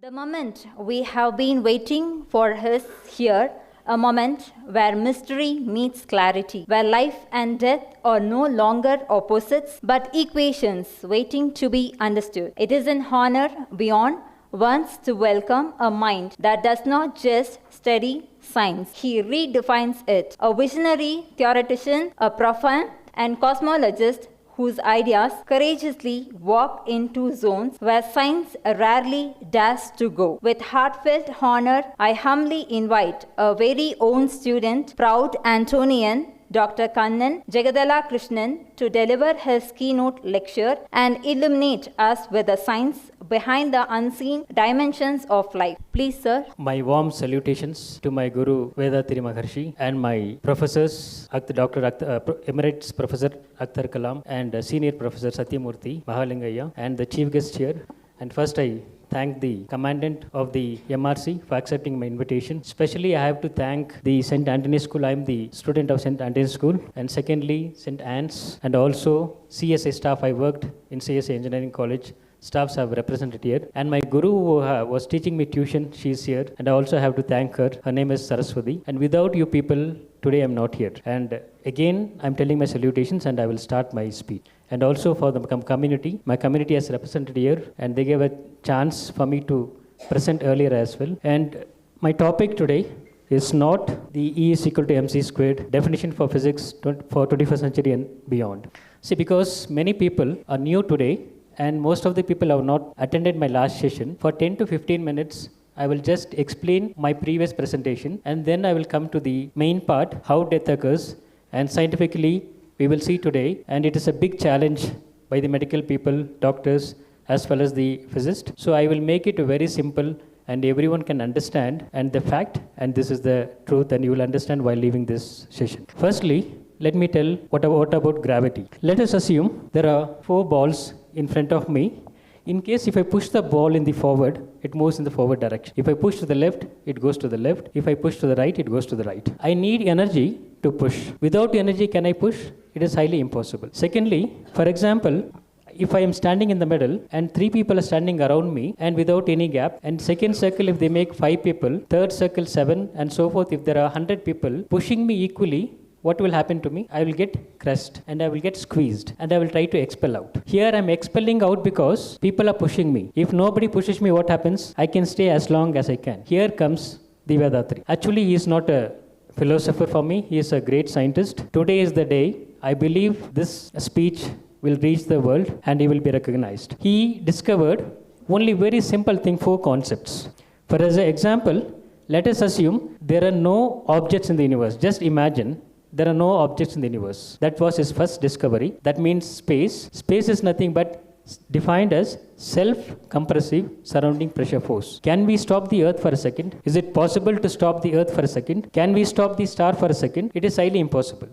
The moment we have been waiting for is here, a moment where mystery meets clarity, where life and death are no longer opposites but equations waiting to be understood. It is an honor beyond wants to welcome a mind that does not just study science, he redefines it. A visionary theoretician, a profound and cosmologist whose ideas courageously walk into zones where science rarely dares to go. With heartfelt honor, I humbly invite a very own student, proud Antonian, Dr. Kannan, Jegathala Krishnan, to deliver his keynote lecture and illuminate us with the science behind the unseen dimensions of life. Please, sir. My warm salutations to my Guru Vedatri Maharshi and my professors, Emeritus Professor Akhtar Kalam and Senior Professor Satyamurthy Mahalingaya and the Chief Guest here. And first I thank the Commandant of the MRC for accepting my invitation. Especially I have to thank the St. Anthony School. I am the student of St. Anthony School. And secondly, St. Anne's and also CSA staff. I worked in CSA Engineering College. Staffs have represented here. And my guru who was teaching me tuition, she is here. And I also have to thank her. Her name is Saraswati. And without you people, today I am not here. And again, I am telling my salutations and I will start my speech. And also for the community, my community is represented here and they gave a chance for me to present earlier as well. And my topic today is not the E is equal to mc squared definition for physics for 21st century and beyond. See, because many people are new today and most of the people have not attended my last session. For 10 to 15 minutes, I will just explain my previous presentation and then I will come to the main part, how death occurs, and scientifically we will see today, and it is a big challenge by the medical people, doctors, as well as the physicists. So I will make it very simple and everyone can understand and the fact, and this is the truth, and you will understand while leaving this session. Firstly, let me tell what about gravity. Let us assume there are 4 balls in front of me. In case if I push the ball in the forward, it moves in the forward direction. If I push to the left, it goes to the left. If I push to the right, it goes to the right. I need energy to push. Without energy, can I push? It is highly impossible. Secondly, for example, if I am standing in the middle and 3 people are standing around me and without any gap, and second circle if they make 5 people, third circle 7 and so forth, if there are 100 people pushing me equally, what will happen to me? I will get crushed and I will get squeezed and I will try to expel out. Here I am expelling out because people are pushing me. If nobody pushes me, what happens? I can stay as long as I can. Here comes the Vedatri. Actually, he is not a philosopher for me. He is a great scientist. Today is the day. I believe this speech will reach the world and he will be recognized. He discovered only very simple thing, 4 concepts. For as an example, let us assume there are no objects in the universe. Just imagine there are no objects in the universe. That was his first discovery. That means space. Space is nothing but defined as self-compressive surrounding pressure force. Can we stop the earth for a second? Is it possible to stop the earth for a second? Can we stop the star for a second? It is highly impossible.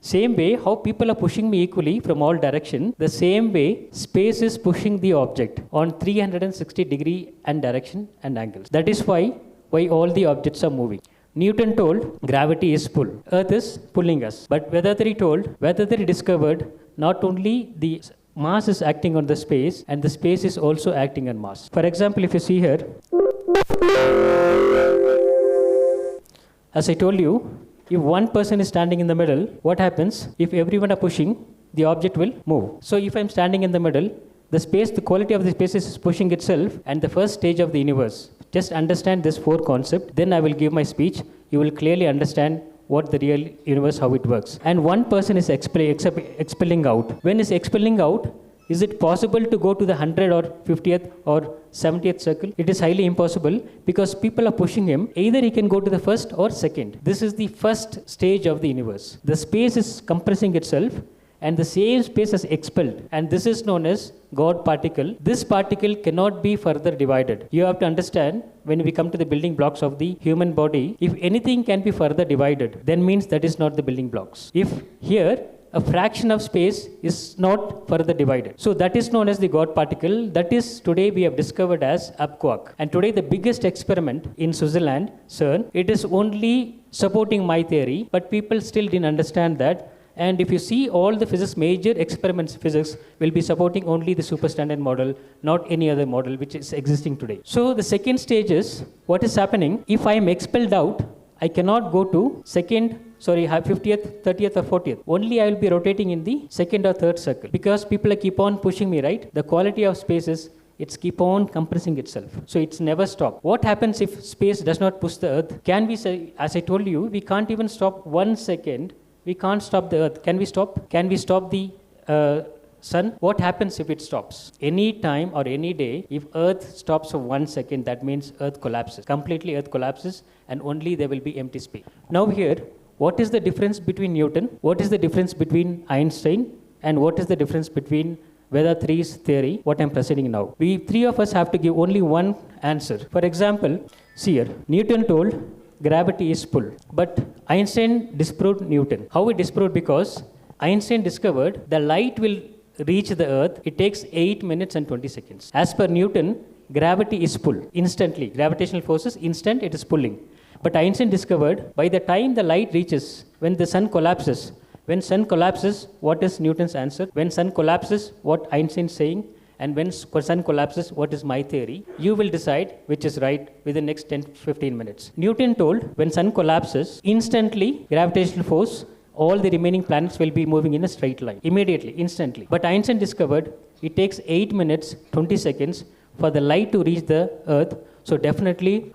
Same way, how people are pushing me equally from all direction, the same way space is pushing the object on 360 degree and direction and angles. That is why all the objects are moving. Newton told gravity is pull. Earth is pulling us. But Vedatri discovered not only the mass is acting on the space and the space is also acting on mass. For example, if you see here, as I told you, if one person is standing in the middle, what happens? If everyone are pushing, the object will move. So if I am standing in the middle, the quality of the space is pushing itself and the first stage of the universe. Just understand this 4 concept, then I will give my speech. You will clearly understand what the real universe, how it works. And one person is expelling out. When is expelling out, is it possible to go to the 100 or 50th or 70th circle? It is highly impossible because people are pushing him. Either he can go to the first or second. This is the first stage of the universe. The space is compressing itself and the same space is expelled, and this is known as God particle. This particle cannot be further divided. You have to understand, when we come to the building blocks of the human body, if anything can be further divided, then means that is not the building blocks. If here a fraction of space is not further divided, so that is known as the God particle. That is today we have discovered as quark. And today the biggest experiment in Switzerland, CERN, it is only supporting my theory, but people still didn't understand that And if you see all the physics, major experiments physics will be supporting only the superstandard model, not any other model which is existing today. So the second stage is, what is happening, if I am expelled out, I cannot go to 50th, 30th or 40th. Only I will be rotating in the second or third circle, because people keep on pushing me, right? The quality of space is, it's keep on compressing itself. So it's never stop. What happens if space does not push the earth? Can we say, as I told you, we can't even stop 1 second. We can't stop the earth. Can we stop? Can we stop the sun? What happens if it stops? Any time or any day, if earth stops for 1 second, that means earth collapses. Completely earth collapses, and only there will be empty space. Now here, what is the difference between Newton? What is the difference between Einstein? And what is the difference between Vedatri's theory, what I am presenting now? We three of us have to give only one answer. For example, see here, Newton told gravity is pull, but Einstein disproved Newton. How he disproved? Because Einstein discovered the light will reach the earth, it takes 8 minutes and 20 seconds. As per Newton, gravity is pull, instantly. Gravitational forces, instant, it is pulling. But Einstein discovered, by the time the light reaches, when the sun collapses, what is Newton's answer? When sun collapses, what Einstein is saying? And when sun collapses, what is my theory? You will decide which is right within the next 10-15 minutes. Newton told, when sun collapses, instantly, gravitational force, all the remaining planets will be moving in a straight line. Immediately, instantly. But Einstein discovered, it takes 8 minutes, 20 seconds for the light to reach the earth. So definitely,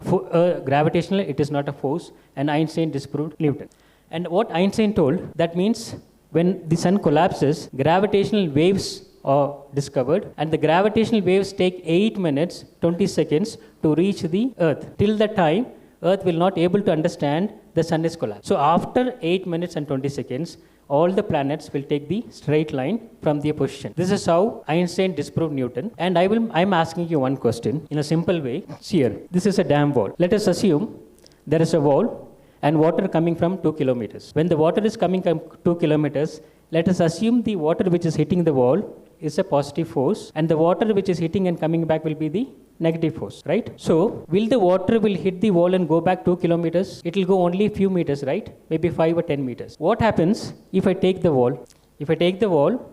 gravitational, it is not a force. And Einstein disproved Newton. And what Einstein told, that means when the sun collapses, gravitational waves are discovered, and the gravitational waves take 8 minutes, 20 seconds to reach the earth. Till that time, earth will not able to understand the sun is collapsed. So after 8 minutes and 20 seconds, all the planets will take the straight line from their position. This is how Einstein disproved Newton. And I'm asking you one question in a simple way. See here, this is a dam wall. Let us assume there is a wall and water coming from 2 kilometers. When the water is coming from 2 kilometers, let us assume the water which is hitting the wall is a positive force, and the water which is hitting and coming back will be the negative force, right? So, will the water will hit the wall and go back 2 kilometers? It will go only a few meters, right? Maybe 5 or 10 meters. What happens if I take the wall? If I take the wall,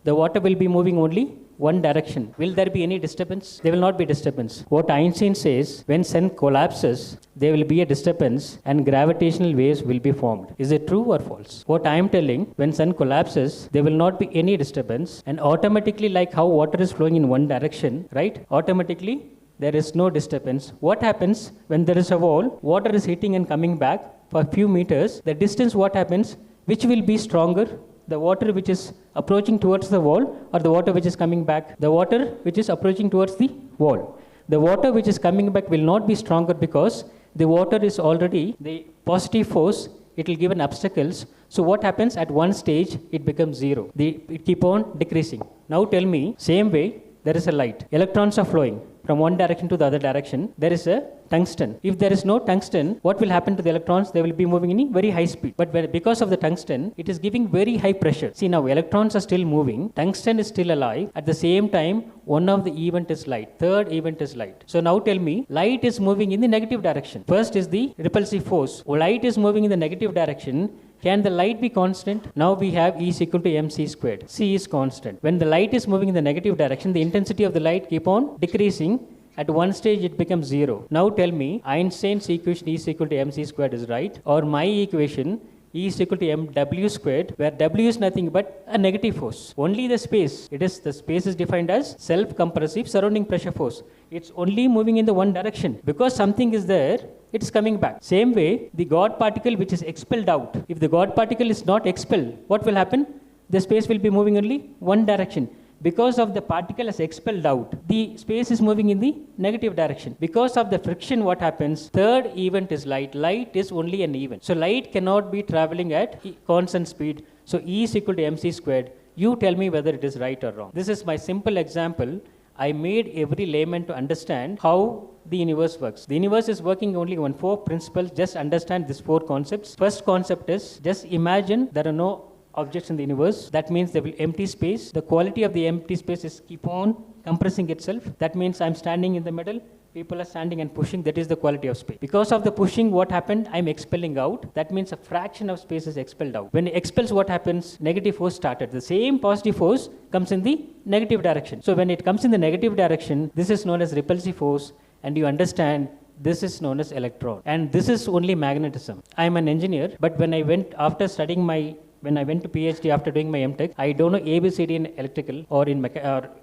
the water will be moving only one direction. Will there be any disturbance? There will not be disturbance. What Einstein says, when sun collapses, there will be a disturbance and gravitational waves will be formed. Is it true or false? What I am telling, when sun collapses, there will not be any disturbance, and automatically, like how water is flowing in one direction, right? Automatically, there is no disturbance. What happens when there is a wall, water is hitting and coming back for a few meters, the distance, what happens, which will be stronger? The water which is approaching towards the wall or the water which is coming back? The water which is approaching towards the wall. The water which is coming back will not be stronger because the water is already the positive force, it will give an obstacles. So what happens at one stage, it becomes zero. It keep on decreasing. Now tell me, same way, there is a light. Electrons are flowing from one direction to the other direction. There is a tungsten. If there is no tungsten, what will happen to the electrons? They will be moving in a very high speed. But because of the tungsten, it is giving very high pressure. See, now electrons are still moving. Tungsten is still alive. At the same time, one of the event is light. Third event is light. So now tell me, light is moving in the negative direction. First is the repulsive force. Light is moving in the negative direction. Can the light be constant? Now we have E is equal to mc squared. C is constant. When the light is moving in the negative direction, the intensity of the light keep on decreasing. At one stage, it becomes zero. Now tell me, Einstein's equation E is equal to mc squared is right, or my equation E is equal to mw squared, where w is nothing but a negative force. Only the space. The space is defined as self-compressive surrounding pressure force. It's only moving in the one direction. Because something is there, it is coming back. Same way, the God particle which is expelled out. If the God particle is not expelled, what will happen? The space will be moving only one direction. Because of the particle is expelled out, the space is moving in the negative direction. Because of the friction, what happens? Third event is light. Light is only an event. So light cannot be traveling at constant speed. So E is equal to mc squared. You tell me whether it is right or wrong. This is my simple example. I made every layman to understand how the universe works. The universe is working only on 4 principles. Just understand these 4 concepts. First concept is, just imagine there are no objects in the universe. That means there will be empty space. The quality of the empty space is keep on compressing itself. That means I'm standing in the middle people are standing and pushing, that is the quality of space. Because of the pushing, what happened? I'm expelling out. That means a fraction of space is expelled out. When it expels, what happens? Negative force started. The same positive force comes in the negative direction. So when it comes in the negative direction, this is known as repulsive force, and you understand this is known as electron. And this is only magnetism. I'm an engineer, but when I went to PhD after doing my MTech, I don't know ABCD in electrical or in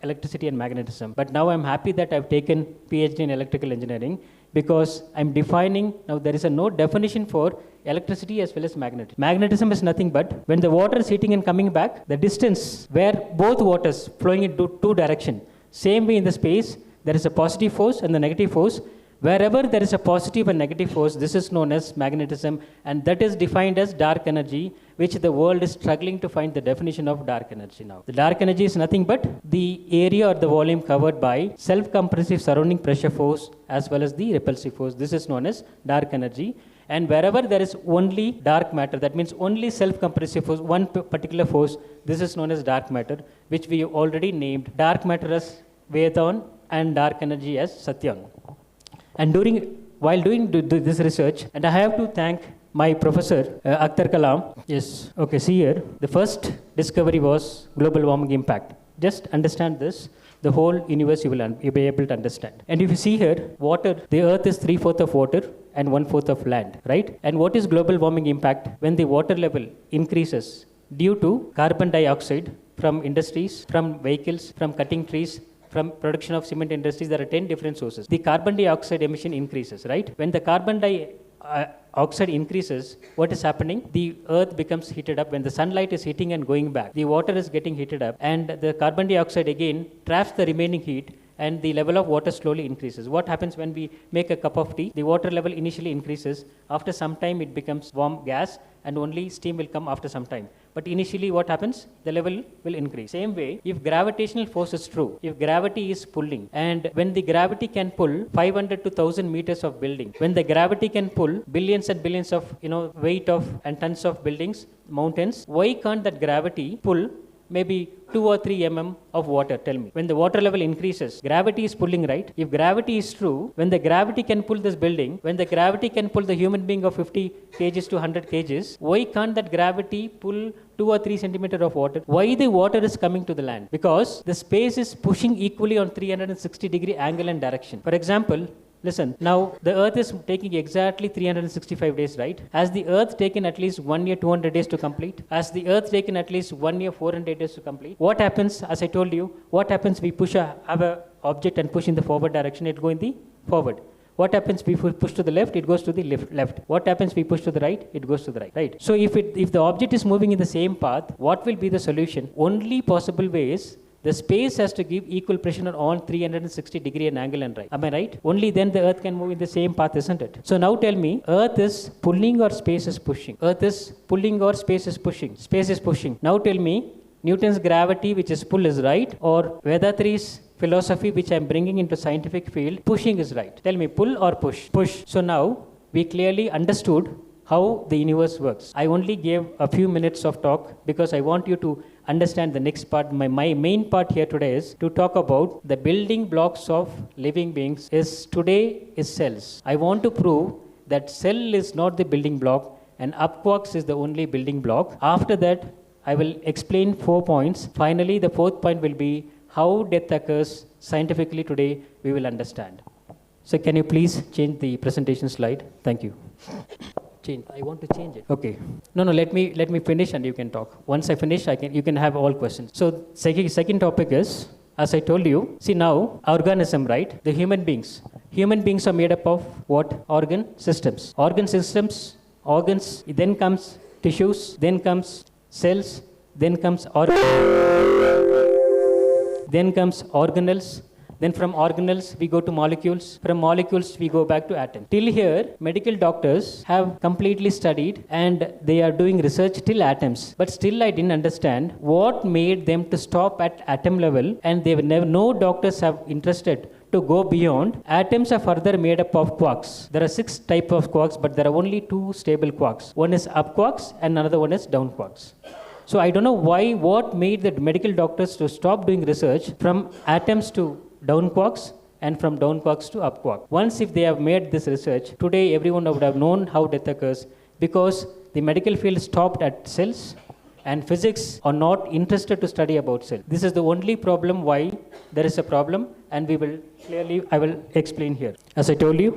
electricity and magnetism. But now I'm happy that I've taken PhD in electrical engineering, because I'm defining, now there is no definition for electricity as well as magnetism. Magnetism is nothing but when the water is heating and coming back, the distance where both waters flowing into two directions. Same way in the space, there is a positive force and the negative force. Wherever there is a positive and negative force, this is known as magnetism, and that is defined as dark energy, which the world is struggling to find the definition of dark energy now. The dark energy is nothing but the area or the volume covered by self-compressive surrounding pressure force as well as the repulsive force. This is known as dark energy. And wherever there is only dark matter, that means only self-compressive force, one particular force, this is known as dark matter, which we already named dark matter as Vedant and dark energy as Satyang. And while doing this research, and I have to thank my professor, Akhtar Kalam. Yes, okay, see here, the first discovery was global warming impact. Just understand this, the whole universe you'll be able to understand. And if you see here, water, the earth is 3/4 of water and 1/4 of land, right? And what is global warming impact? When the water level increases due to carbon dioxide from industries, from vehicles, from cutting trees, from production of cement industries, there are 10 different sources. The carbon dioxide emission increases, right? When the carbon dioxide increases, what is happening? The earth becomes heated up. When the sunlight is heating and going back, the water is getting heated up, and the carbon dioxide again traps the remaining heat, and the level of water slowly increases. What happens when we make a cup of tea? The water level initially increases. After some time, it becomes warm gas, and only steam will come after some time. But initially, what happens? The level will increase. Same way, if gravitational force is true, if gravity is pulling, and when the gravity can pull 500 to 1000 meters of building, when the gravity can pull billions and billions of weight of and tons of buildings, mountains, why can't that gravity pull maybe 2 or 3 mm of water? Tell me. When the water level increases, gravity is pulling, right? If gravity is true, when the gravity can pull this building, when the gravity can pull the human being of 50 kgs to 100 kgs, why can't that gravity pull 2 or 3 centimeter of water? Why the water is coming to the land? Because the space is pushing equally on 360-degree angle and direction. For example, listen, now the earth is taking exactly 365 days, right? Has the earth taken at least 1 year, 200 days to complete? Has the earth taken at least 1 year, 400 days to complete? What happens, as I told you, what happens we have a object and push in the forward direction, it go in the forward. What happens we push to the left, it goes to the left. What happens we push to the right, it goes to the right. So if the object is moving in the same path, what will be the solution? Only possible way is the space has to give equal pressure on all 360-degree and angle and right. Am I right? Only then the earth can move in the same path, isn't it? So now tell me, earth is pulling or space is pushing? Earth is pulling or space is pushing? Space is pushing. Now tell me, Newton's gravity, which is pull, is right, or Vedatri's philosophy, which I am bringing into scientific field, pushing is right? Tell me, pull or push? Push. So now we clearly understood how the universe works. I only gave a few minutes of talk because I want you to understand the next part. My main part here today is to talk about the building blocks of living beings is cells. I want to prove that cell is not the building block and quarks is the only building block. After that, I will explain 4 points. Finally, the 4th point will be how death occurs scientifically today we will understand. So can you please change the presentation slide? Thank you. I want to change it. Okay. No, let me finish and you can talk. Once I finish, you can have all questions. So second topic is, as I told you, see now, organism, right? The human beings. Human beings are made up of what? Organ systems. Organ systems, organs, then comes tissues, then comes cells, then comes organelles. Then from organelles, we go to molecules. From molecules, we go back to atoms. Till here, medical doctors have completely studied and they are doing research till atoms. But still, I didn't understand what made them to stop at atom level, and no doctors have interested to go beyond. Atoms are further made up of quarks. There are 6 types of quarks, but there are only 2 stable quarks. One is up quarks and another one is down quarks. So I don't know what made the medical doctors to stop doing research from atoms to down quarks and from down quarks to up quark. Once if they have made this research, today everyone would have known how death occurs, because the medical field stopped at cells and physics are not interested to study about cells. This is the only problem why there is a problem, and I will explain here. As I told you,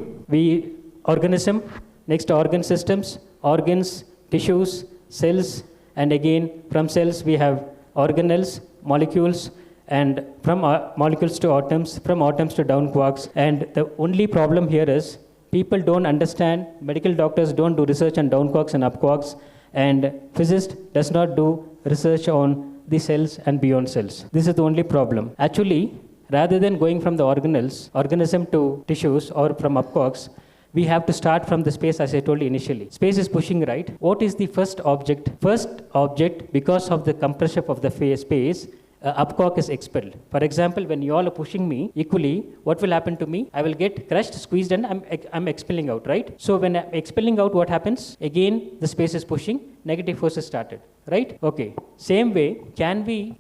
organism, next organ systems, organs, tissues, cells, and again from cells we have organelles, molecules, and from molecules to atoms, from atoms to down quarks. And the only problem here is people don't understand, medical doctors don't do research on down quarks and up quarks, and physicists does not do research on the cells and beyond cells. This is the only problem. Actually, rather than going from the organism to tissues or from up quarks, we have to start from the space, as I told you initially. Space is pushing, right? What is the first object? First object, because of the compression of the space, up quark is expelled. For example, when you all are pushing me equally, what will happen to me? I will get crushed, squeezed, and I'm expelling out, right? So when I'm expelling out, what happens? Again, the space is pushing, negative forces started, right? Okay. Same way,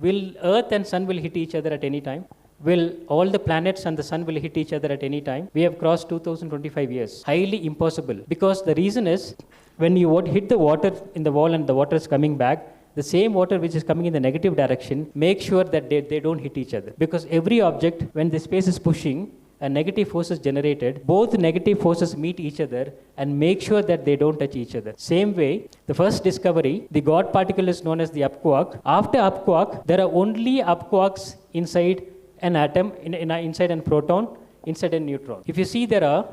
will Earth and Sun will hit each other at any time? Will all the planets and the sun will hit each other at any time? We have crossed 2025 years. Highly impossible. Because the reason is, when you hit the water in the wall and the water is coming back, the same water which is coming in the negative direction, make sure that they don't hit each other. Because every object, when the space is pushing, a negative force is generated, both negative forces meet each other and make sure that they don't touch each other. Same way, the first discovery, the God particle is known as the up quark. After up quark, there are only up quarks inside an atom, inside a proton, inside a neutron. If you see, there are,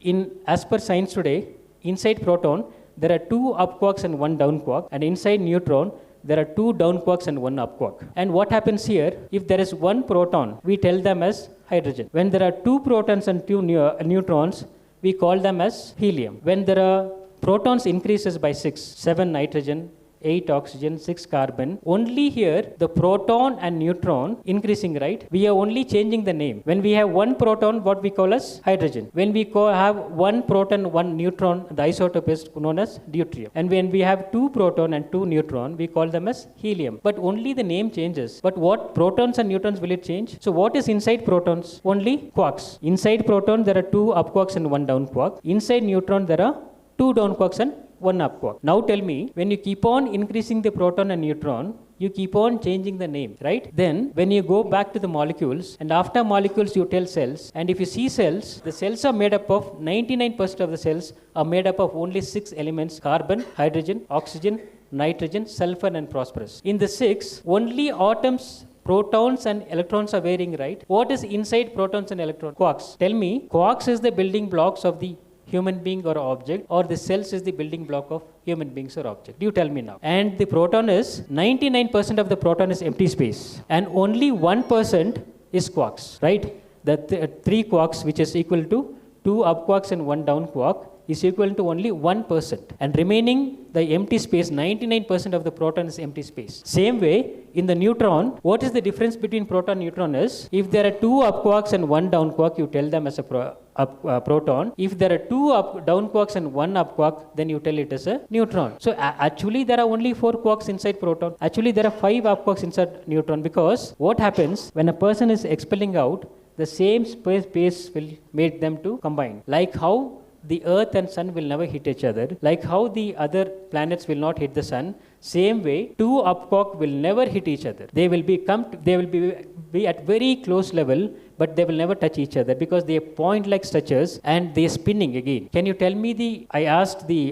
as per science today, inside proton, there are 2 up quarks and 1 down quark, and inside neutron, there are 2 down quarks and 1 up quark. And what happens here, if there is 1 proton, we tell them as hydrogen. When there are 2 protons and 2 neutrons, we call them as helium. When there are protons increases by 6, 7 nitrogen, 8 oxygen, 6 carbon. Only here, the proton and neutron increasing, right? We are only changing the name. When we have 1 proton, what we call as hydrogen. When we have 1 proton, 1 neutron, the isotope is known as deuterium. And when we have 2 proton and 2 neutron, we call them as helium. But only the name changes. But what protons and neutrons will it change? So what is inside protons? Only quarks. Inside proton, there are 2 up quarks and 1 down quark. Inside neutron, there are 2 down quarks and 1 up quark. Now tell me, when you keep on increasing the proton and neutron, you keep on changing the name, right? Then, when you go back to the molecules, and after molecules, you tell cells, and if you see cells, the cells are made up of, 99% of the cells are made up of only 6 elements: carbon, hydrogen, oxygen, nitrogen, sulfur, and phosphorus. In the 6, only atoms, protons and electrons are varying, right? What is inside protons and electrons? Quarks. Tell me, quarks is the building blocks of the human being or object, or the cells is the building block of human beings or object? You tell me now. And the proton is, 99% of the proton is empty space, and only 1% is quarks, right? The 3 quarks, which is equal to 2 up quarks and 1 down quark, is equal to only 1%. And remaining, the empty space, 99% of the proton is empty space. Same way, in the neutron, what is the difference between proton and neutron is, if there are 2 up quarks and 1 down quark, you tell them as a proton. If there are 2 down quarks and 1 up quark, then you tell it as a neutron. So actually, there are only 4 quarks inside proton. Actually, there are 5 up quarks inside neutron, because what happens when a person is expelling out, the same space will make them to combine. Like how the Earth and Sun will never hit each other, like how the other planets will not hit the Sun, same way, 2 up quark will never hit each other. They will be at very close level, but they will never touch each other, because they are point like structures and they are spinning again. Can you tell me I asked the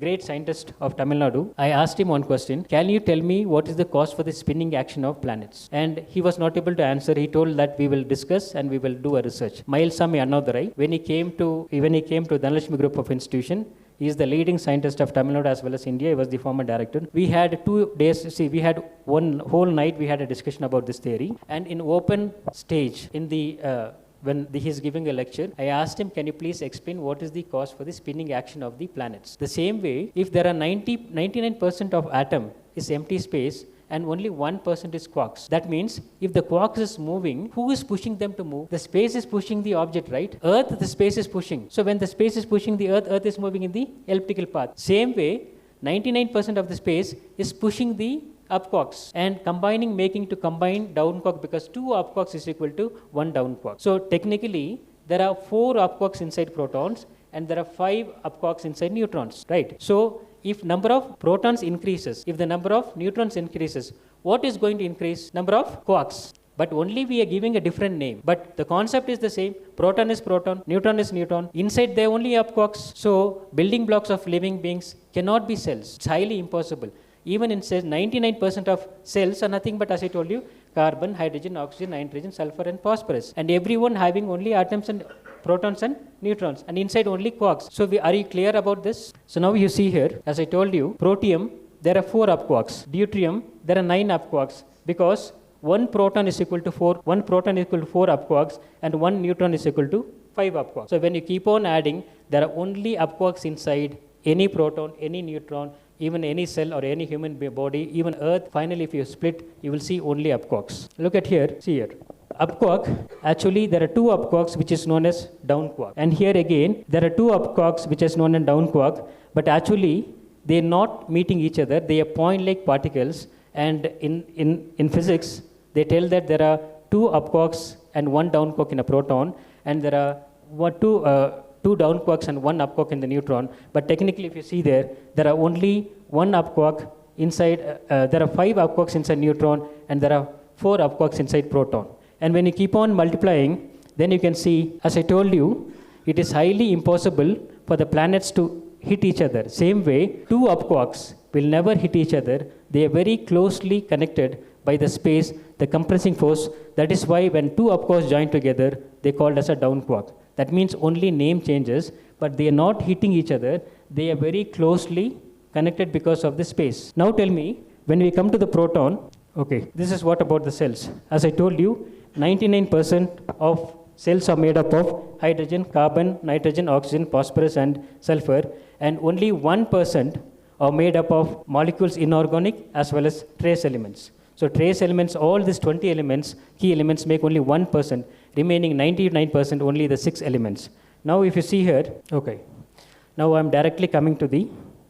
great scientist of Tamil Nadu, I asked him one question: can you tell me what is the cause for the spinning action of planets? And he was not able to answer. He told that we will discuss and we will do a research. Mailsami Annodarai, when he came to Dhanalakshmi Group of Institution, he is the leading scientist of Tamil Nadu as well as India. He was the former director. We had 2 days, we had one whole night, we had a discussion about this theory. And in open stage, when he is giving a lecture, I asked him, can you please explain what is the cause for the spinning action of the planets? The same way, if there are 99% of atom is empty space, and only 1% is quarks. That means, if the quarks is moving, who is pushing them to move? The space is pushing the object, right? Earth, the space is pushing. So when the space is pushing the Earth is moving in the elliptical path. Same way, 99% of the space is pushing the up quarks and combine down quark, because 2 up quarks is equal to 1 down quark. So technically, there are 4 up quarks inside protons and there are 5 up quarks inside neutrons, right? So if number of protons increases, if the number of neutrons increases, what is going to increase? Number of quarks. But only we are giving a different name. But the concept is the same. Proton is proton, neutron is neutron. Inside they only have quarks. So building blocks of living beings cannot be cells. It's highly impossible. Even in cells, 99% of cells are nothing but, as I told you, carbon, hydrogen, oxygen, nitrogen, sulfur and phosphorus. And everyone having only atoms and protons and neutrons. And inside only quarks. So are you clear about this? So now you see here, as I told you, protium, there are 4 up quarks. Deuterium, there are 9 up quarks. Because one proton is equal to 4 up quarks and one neutron is equal to 5 up quarks. So when you keep on adding, there are only up quarks inside any proton, any neutron, even any cell or any human body, even Earth. Finally, if you split, you will see only up quarks. Look at here, see here. Up quark, actually there are 2 up quarks which is known as down quark. And here again, there are 2 up quarks which is known as down quark, but actually they are not meeting each other. They are point-like particles. And in physics, they tell that there are 2 up quarks and 1 down quark in a proton, and there are 2 down quarks and 1 up quark in the neutron. But technically, if you see there are only 1 up quark inside, there are 5 up quarks inside neutron, and there are 4 up quarks inside proton. And when you keep on multiplying, then you can see, as I told you, it is highly impossible for the planets to hit each other. Same way, 2 up quarks will never hit each other. They are very closely connected by the space, the compressing force. That is why when 2 up quarks join together, they called as a down quark. That means only name changes, but they are not hitting each other. They are very closely connected because of the space. Now tell me, when we come to the proton, okay, this is what about the cells. As I told you, 99% of cells are made up of hydrogen, carbon, nitrogen, oxygen, phosphorus and sulfur, and only 1% are made up of molecules inorganic as well as trace elements. So trace elements, all these 20 elements, key elements make only 1%, remaining 99% only the 6 elements. Now if you see here, okay, now I'm directly coming to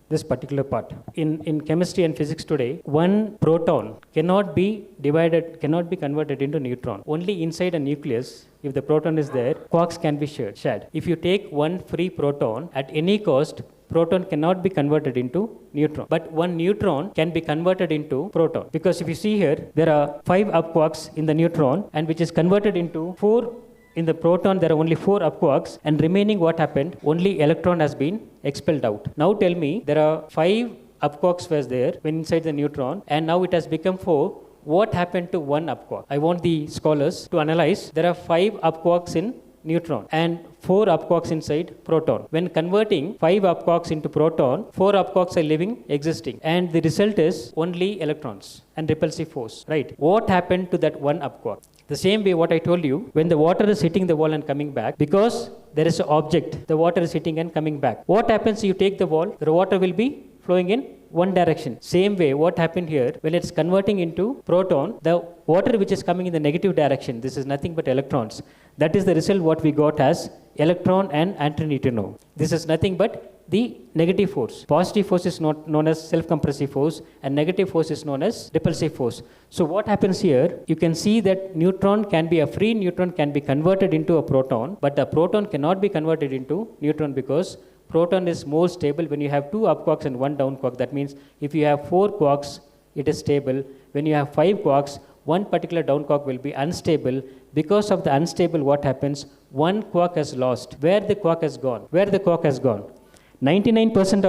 this particular part. In chemistry and physics today, one proton cannot be converted into neutron. Only inside a nucleus, if the proton is there, quarks can be shared. If you take one free proton, at any cost, proton cannot be converted into neutron. But one neutron can be converted into proton. Because if you see here, there are 5 up quarks in the neutron, and which is converted into 4 in the proton. There are only 4 up quarks, and remaining what happened? Only electron has been expelled out. Now tell me, there are 5 up quarks was there when inside the neutron, and now it has become 4. What happened to 1 up quark? I want the scholars to analyze. There are 5 up quarks in neutron and 4 up quarks inside proton. When converting 5 up quarks into proton, 4 up quarks are existing, and the result is only electrons and repulsive force, right? What happened to that 1 up quark? The same way what I told you, when the water is hitting the wall and coming back, because there is an object, the water is hitting and coming back. What happens? You take the wall, the water will be flowing in one direction. Same way, what happened here, when it's converting into proton, the water which is coming in the negative direction, this is nothing but electrons. That is the result what we got as electron and antineutrino. This is nothing but the negative force. Positive force is known as self-compressive force, and negative force is known as repulsive force. So what happens here, you can see that a free neutron can be converted into a proton, but a proton cannot be converted into neutron because proton is more stable when you have 2 up quarks and 1 down quark. That means if you have 4 quarks, it is stable. When you have 5 quarks, one particular down quark will be unstable. Because of the unstable, what happens? One quark has lost. Where the quark has gone? 99%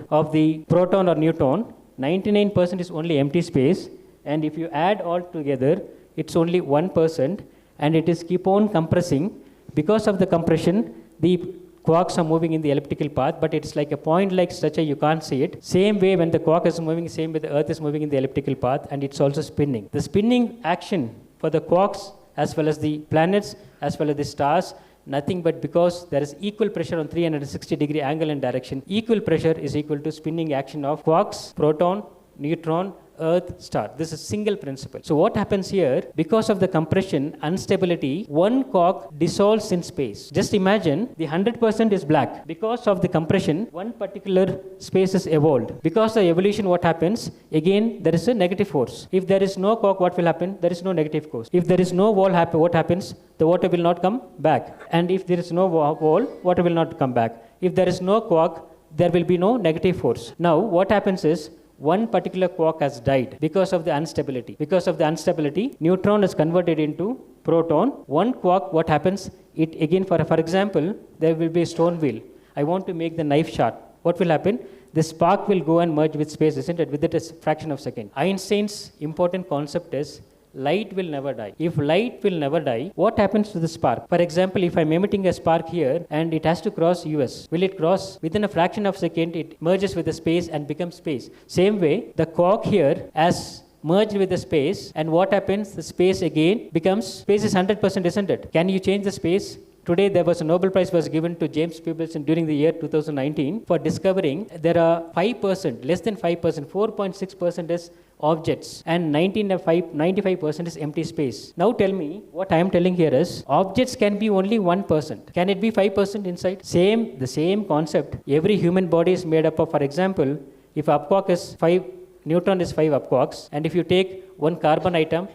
of the proton or neutron, 99% is only empty space, and if you add all together, it's only 1%, and it is keep on compressing. Because of the compression, the quarks are moving in the elliptical path, but it's like a point-like structure, you can't see it. Same way when the quark is moving, same way the Earth is moving in the elliptical path, and it's also spinning. The spinning action for the quarks as well as the planets as well as the stars, nothing but because there is equal pressure on 360-degree angle and direction. Equal pressure is equal to spinning action of quarks, proton, neutron, Earth, star. This is single principle. So what happens here, because of the compression, instability, one quark dissolves in space. Just imagine the 100% is black. Because of the compression, one particular space is evolved. Because of evolution, what happens? Again, there is a negative force. If there is no quark, what will happen? There is no negative force. If there is no wall, what happens? The water will not come back. And if there is no wall, water will not come back. If there is no quark, there will be no negative force. Now, what happens is, one particular quark has died because of the instability. Because of the instability, neutron is converted into proton. One quark, what happens? It again, for example, there will be a stone wheel. I want to make the knife sharp. What will happen? The spark will go and merge with space, isn't it? Within a fraction of a second. Einstein's important concept is light will never die. If light will never die, what happens to the spark? For example, if I'm emitting a spark here and it has to cross US, will it cross? Within a fraction of a second, it merges with the space and becomes space. Same way, the quark here has merged with the space, and what happens? The space again becomes, space is 100%, isn't it? Can you change the space? Today, there was a Nobel Prize was given to James Peebles during the year 2019 for discovering there are 5%, less than 5%, 4.6% is objects, and 95% is empty space. Now tell me, what I am telling here is, objects can be only 1%. Can it be 5% inside? The same concept. Every human body is made up of, for example, if up quark is 5, neutron is 5 up quarks, and if you take one carbon atom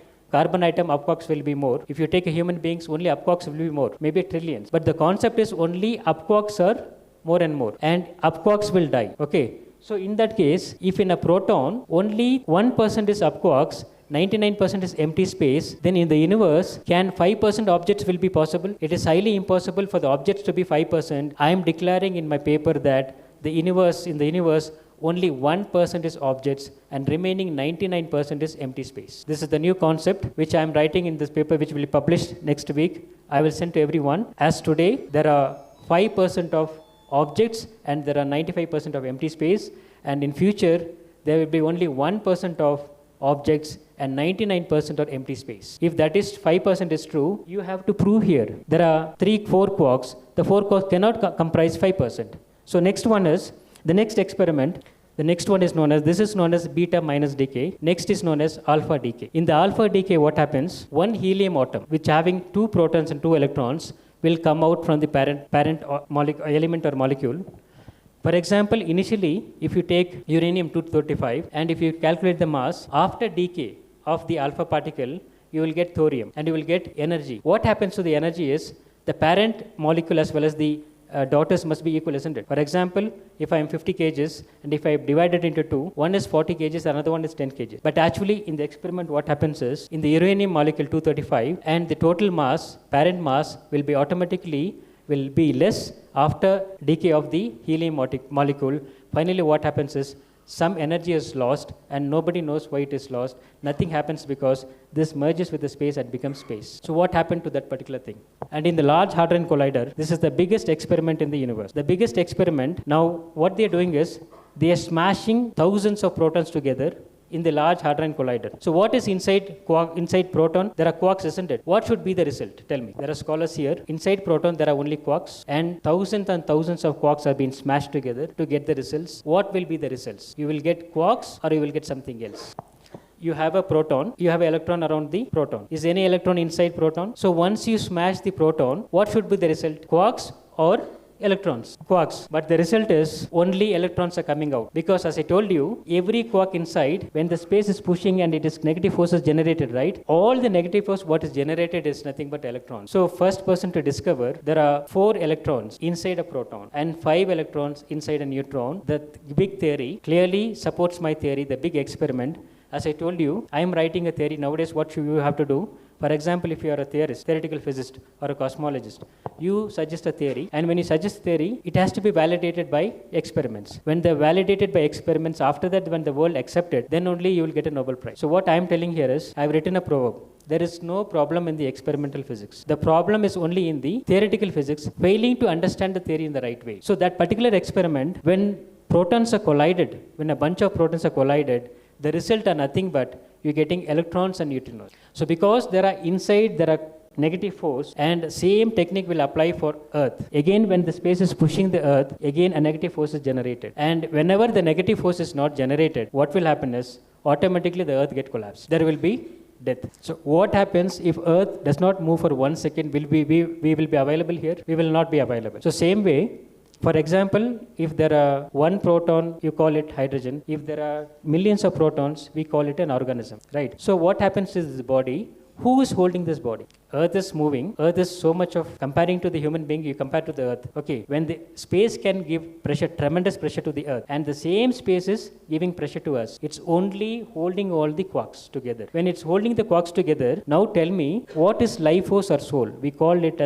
up quarks will be more. If you take a human beings, only up quarks will be more, maybe trillions. But the concept is only up quarks are more and more, and up quarks will die. Okay. So in that case, if in a proton only 1% is up quarks, 99% is empty space, then in the universe, can 5% objects will be possible? It is highly impossible for the objects to be 5%. I am declaring in my paper that in the universe, only 1% is objects and remaining 99% is empty space. This is the new concept which I am writing in this paper, which will be published next week. I will send to everyone. As today, there are 5% of objects and there are 95% of empty space, and in future there will be only 1% of objects and 99% of empty space. If that is 5% is true, you have to prove here there are 4 quarks. The 4 quarks cannot comprise 5%. So next one is the next experiment. The next one is known as beta minus decay. Next is known as alpha decay. In the alpha decay, what happens? One helium atom which having 2 protons and 2 electrons will come out from the parent element or molecule. For example, initially, if you take uranium-235 and if you calculate the mass, after decay of the alpha particle, you will get thorium and you will get energy. What happens to the energy is the parent molecule as well as the daughters must be equal, isn't it? For example, if I am 50 kgs and if I divide it into 2, one is 40 kgs, another one is 10 kgs. But actually, in the experiment, what happens is, in the uranium molecule 235, and the total mass, parent mass, will be less after decay of the helium molecule. Finally, what happens is, some energy is lost and nobody knows why it is lost. Nothing happens because this merges with the space and becomes space. So what happened to that particular thing? And in the Large Hadron Collider, this is the biggest experiment in the universe. The biggest experiment, now what they are doing is, they are smashing thousands of protons together in the Large Hadron Collider. So what is inside proton? There are quarks, isn't it? What should be the result? Tell me. There are scholars here. Inside proton, there are only quarks, and thousands of quarks have been smashed together to get the results. What will be the results? You will get quarks or you will get something else. You have a proton, you have an electron around the proton. Is any electron inside proton? So once you smash the proton, what should be the result? Quarks or electrons? Quarks. But the result is only electrons are coming out. Because as I told you, every quark inside, when the space is pushing and it is negative forces generated, right? All the negative force what is generated is nothing but electrons. So first person to discover there are 4 electrons inside a proton and 5 electrons inside a neutron. The big theory clearly supports my theory, the big experiment. As I told you, I am writing a theory. Nowadays, what should you have to do? For example, if you are a theorist, theoretical physicist, or a cosmologist, you suggest a theory, and when you suggest theory, it has to be validated by experiments. When they're validated by experiments, after that, when the world accepts it, then only you will get a Nobel Prize. So what I am telling here is, I have written a proverb. There is no problem in the experimental physics. The problem is only in the theoretical physics, failing to understand the theory in the right way. So that particular experiment, when protons are collided, when a bunch of protons are collided, the result are nothing but you're getting electrons and neutrinos. So because there are negative force, and same technique will apply for Earth. Again, when the space is pushing the Earth, again a negative force is generated. And whenever the negative force is not generated, what will happen is automatically the earth get collapsed. There will be death. So what happens if earth does not move for 1 second? We will be available here? We will not be available. So same way, for example, if there are one proton, you call it hydrogen. If there are millions of protons, we call it an organism, right? So what happens to this body? Who is holding this body? Earth is moving. Earth is so much of, comparing to the human being, you compare to the earth. Okay, when the space can give pressure, tremendous pressure to the earth, and the same space is giving pressure to us. It's only holding all the quarks together. When it's holding the quarks together, now tell me, what is life force or soul? We call it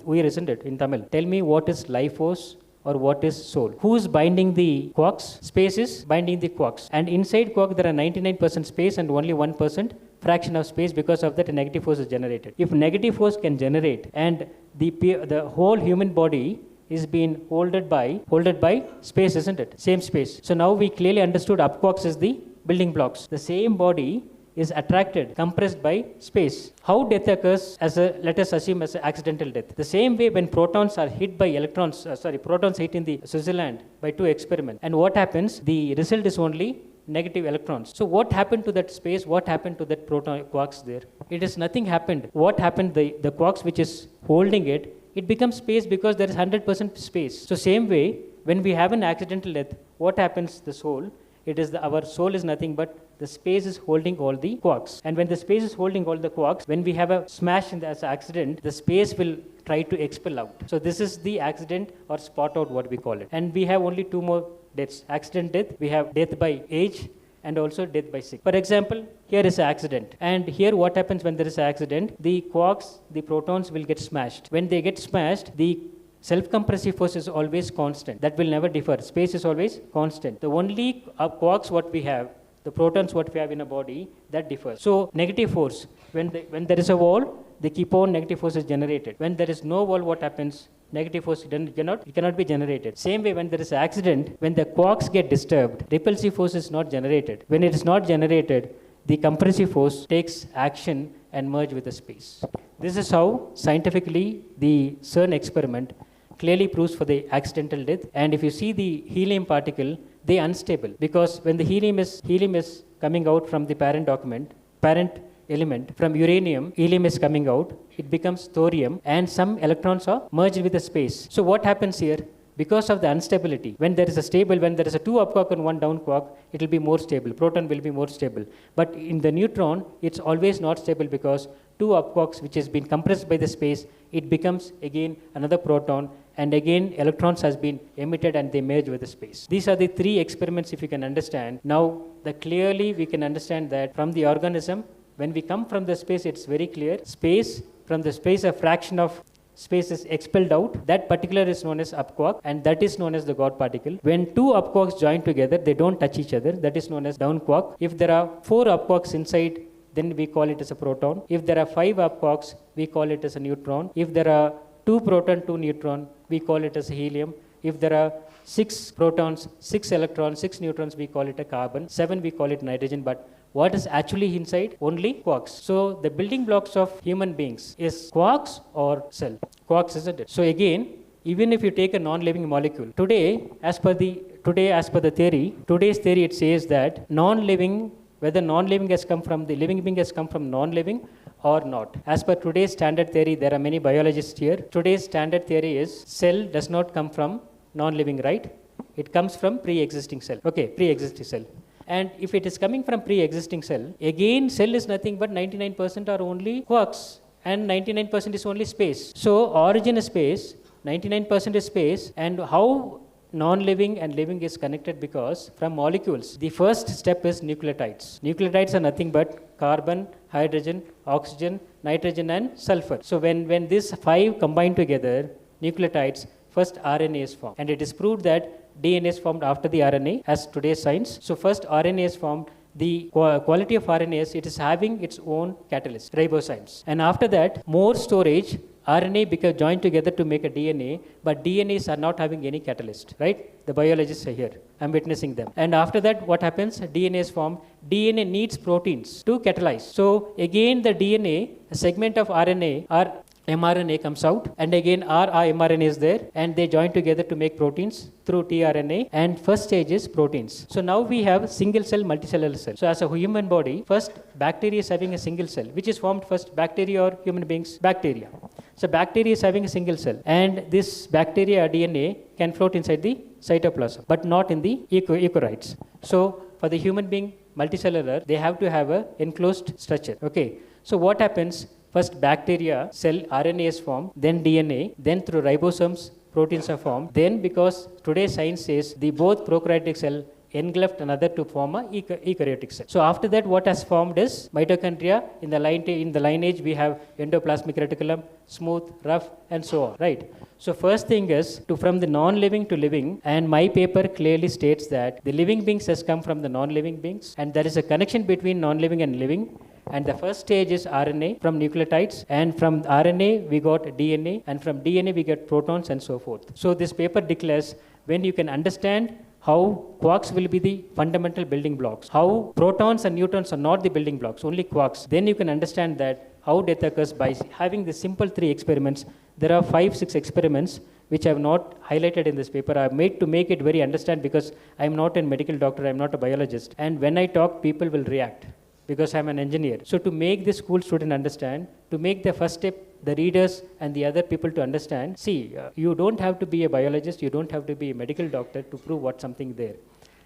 weir, isn't it, in Tamil? Tell me what is life force or what is soul? Who is binding the quarks? Space is binding the quarks. And inside quark, there are 99% space and only 1% fraction of space. Because of that, a negative force is generated. If negative force can generate and the whole human body is being holded by space, isn't it? Same space. So now we clearly understood up quarks is the building blocks. The same body is attracted, compressed by space. How death occurs let us assume as an accidental death. The same way when protons are hit by protons hit in the Switzerland by 2 experiments. And what happens? The result is only negative electrons. So what happened to that space? What happened to that proton quarks there? It is nothing happened. What happened? The quarks which is holding it becomes space because there is 100% space. So same way, when we have an accidental death, what happens? The soul. Our soul is nothing but the space is holding all the quarks. And when the space is holding all the quarks, when we have a smash as an accident, the space will try to expel out. So this is the accident or spot out, what we call it. And we have only 2 more deaths. Accident death, we have death by age and also death by sick. For example, here is an accident. And here what happens when there is an accident? The quarks, the protons will get smashed. When they get smashed, the self-compressive force is always constant. That will never differ. Space is always constant. The only quarks what we have, the protons what we have in a body, that differs. So negative force, when there is a wall, they keep on negative force is generated. When there is no wall, what happens? Negative force cannot be generated. Same way, when there is an accident, when the quarks get disturbed, repulsive force is not generated. When it is not generated, the compressive force takes action and merge with the space. This is how scientifically the CERN experiment clearly proves for the accidental death. And if you see the helium particle, they are unstable, because when the helium is coming out from the parent element, from uranium, helium is coming out, it becomes thorium, and some electrons are merged with the space. So what happens here? Because of the instability, when there is a 2 up quark and 1 down quark, it will be more stable. Proton will be more stable. But in the neutron, it's always not stable, because 2 up quarks, which has been compressed by the space, it becomes again another proton, and again electrons has been emitted and they merge with the space. These are the 3 experiments, if you can understand. Now, clearly we can understand that from the organism, when we come from the space, it's very clear. From the space, a fraction of space is expelled out. That particular is known as up quark, and that is known as the God particle. When 2 up quarks join together, they don't touch each other. That is known as down quark. If there are 4 up quarks inside, then we call it as a proton. If there are 5 up quarks, we call it as a neutron. If there are 2 proton, 2 neutron, we call it as a helium. If there are 6 protons, 6 electrons, 6 neutrons, we call it a carbon. 7, we call it nitrogen. But what is actually inside? Only quarks. So the building blocks of human beings is quarks or cell. Quarks, isn't it? So again, even if you take a non-living molecule, today, as per the theory, today's theory, it says that whether non-living has come from the living being has come from non-living or not. As per today's standard theory, there are many biologists here. Today's standard theory is cell does not come from non-living, right? It comes from pre-existing cell. Okay, pre-existing cell. And if it is coming from pre-existing cell, again cell is nothing but 99% are only quarks and 99% is only space. So origin is space, 99% is space, and how non-living and living is connected? Because from molecules, the first step is nucleotides. Nucleotides are nothing but carbon, hydrogen, oxygen, nitrogen and sulfur. So when these 5 combine together, nucleotides, first RNA is formed. And it is proved that DNA is formed after the RNA as today's science. So first RNA is formed. The quality of RNA is it is having its own catalyst, ribozymes. And after that, more storage, RNA become joined together to make a DNA, but DNAs are not having any catalyst, right? The biologists are here. I'm witnessing them. And after that, what happens? DNA is formed. DNA needs proteins to catalyze. So again, the DNA, a segment of RNA, are mRNA comes out, and again rRNA is there, and they join together to make proteins through tRNA, and first stage is proteins. So now we have single cell, multicellular cell. So as a human body, first bacteria is having a single cell, which is formed first bacteria or human beings? Bacteria. So bacteria is having a single cell, and this bacteria DNA can float inside the cytoplasm, but not in the eukaryotes. So for the human being multicellular, they have to have a enclosed structure. Okay. So what happens? First bacteria cell RNA is formed, then DNA, then through ribosomes proteins are formed. Then because today's science says the both prokaryotic cell engulfed another to form a eukaryotic cell. So after that, what has formed is mitochondria. In the lineage we have endoplasmic reticulum, smooth, rough, and so on. Right. So first thing is from the non-living to living, and my paper clearly states that the living beings has come from the non-living beings, and there is a connection between non-living and living. And the first stage is RNA from nucleotides, and from RNA we got DNA, and from DNA we get protons and so forth. So this paper declares when you can understand how quarks will be the fundamental building blocks, how protons and neutrons are not the building blocks, only quarks, then you can understand that how death occurs by having the simple 3 experiments. There are 5-6 experiments which I have not highlighted in this paper. I have made to make it very understand, because I am not a medical doctor, I am not a biologist, and when I talk people will react, because I am an engineer. So to make the school student understand, to make the first step the readers and the other people to understand, see, you don't have to be a biologist, you don't have to be a medical doctor to prove what something there,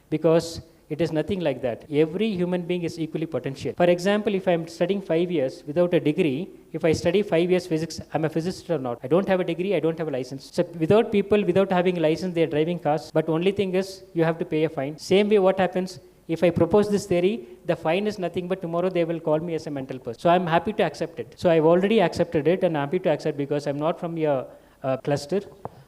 because it is nothing like that. Every human being is equally potential. For example, if I am studying 5 years without a degree, if I study 5 years physics, I am a physicist or not? I don't have a degree, I don't have a license. So without having a license, they are driving cars, but only thing is you have to pay a fine. Same way what happens, if I propose this theory, the fine is nothing, but tomorrow they will call me as a mental person. So I am happy to accept it. So I have already accepted it, and I am happy to accept, because I am not from your cluster.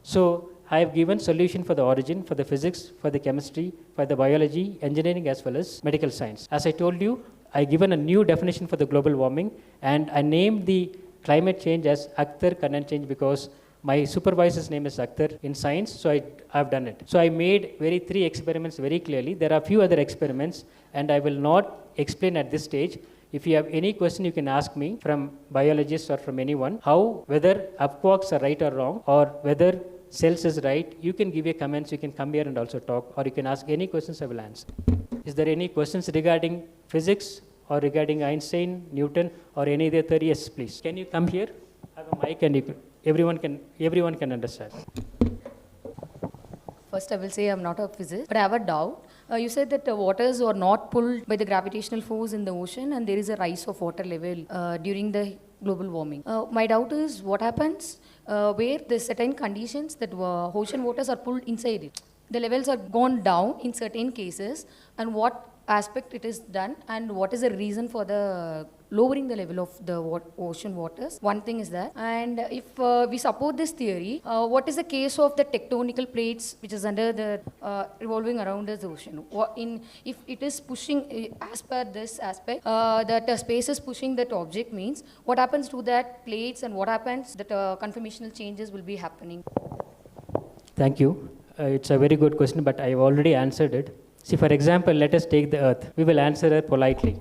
So I have given solution for the origin, for the physics, for the chemistry, for the biology, engineering, as well as medical science. As I told you, I given a new definition for the global warming, and I named the climate change as Akhtar Kannan change, because my supervisor's name is Akhtar in science, so I have done it. So I made 3 experiments very clearly. There are few other experiments, and I will not explain at this stage. If you have any question, you can ask me from biologists or from anyone, whether quarks are right or wrong, or whether cells is right. You can give your comments, you can come here and also talk, or you can ask any questions, I will answer. Is there any questions regarding physics or regarding Einstein, Newton, or any other theory? Yes, please. Can you come here? Have a mic, and everyone can understand. First, I will say I'm not a physicist, but I have a doubt. You said that waters are not pulled by the gravitational force in the ocean, and there is a rise of water level during the global warming. My doubt is what happens where the certain conditions that ocean waters are pulled inside it. The levels are gone down in certain cases, and what aspect it is done, and what is the reason for the lowering the level of the ocean waters. One thing is that, and if we support this theory, what is the case of the tectonical plates which is under the revolving around the ocean? If it is pushing, as per this aspect, that space is pushing that object, means what happens to that plates, and what happens that conformational changes will be happening? Thank you. It's a very good question, but I have already answered it. See, for example, let us take the earth. We will answer it politely.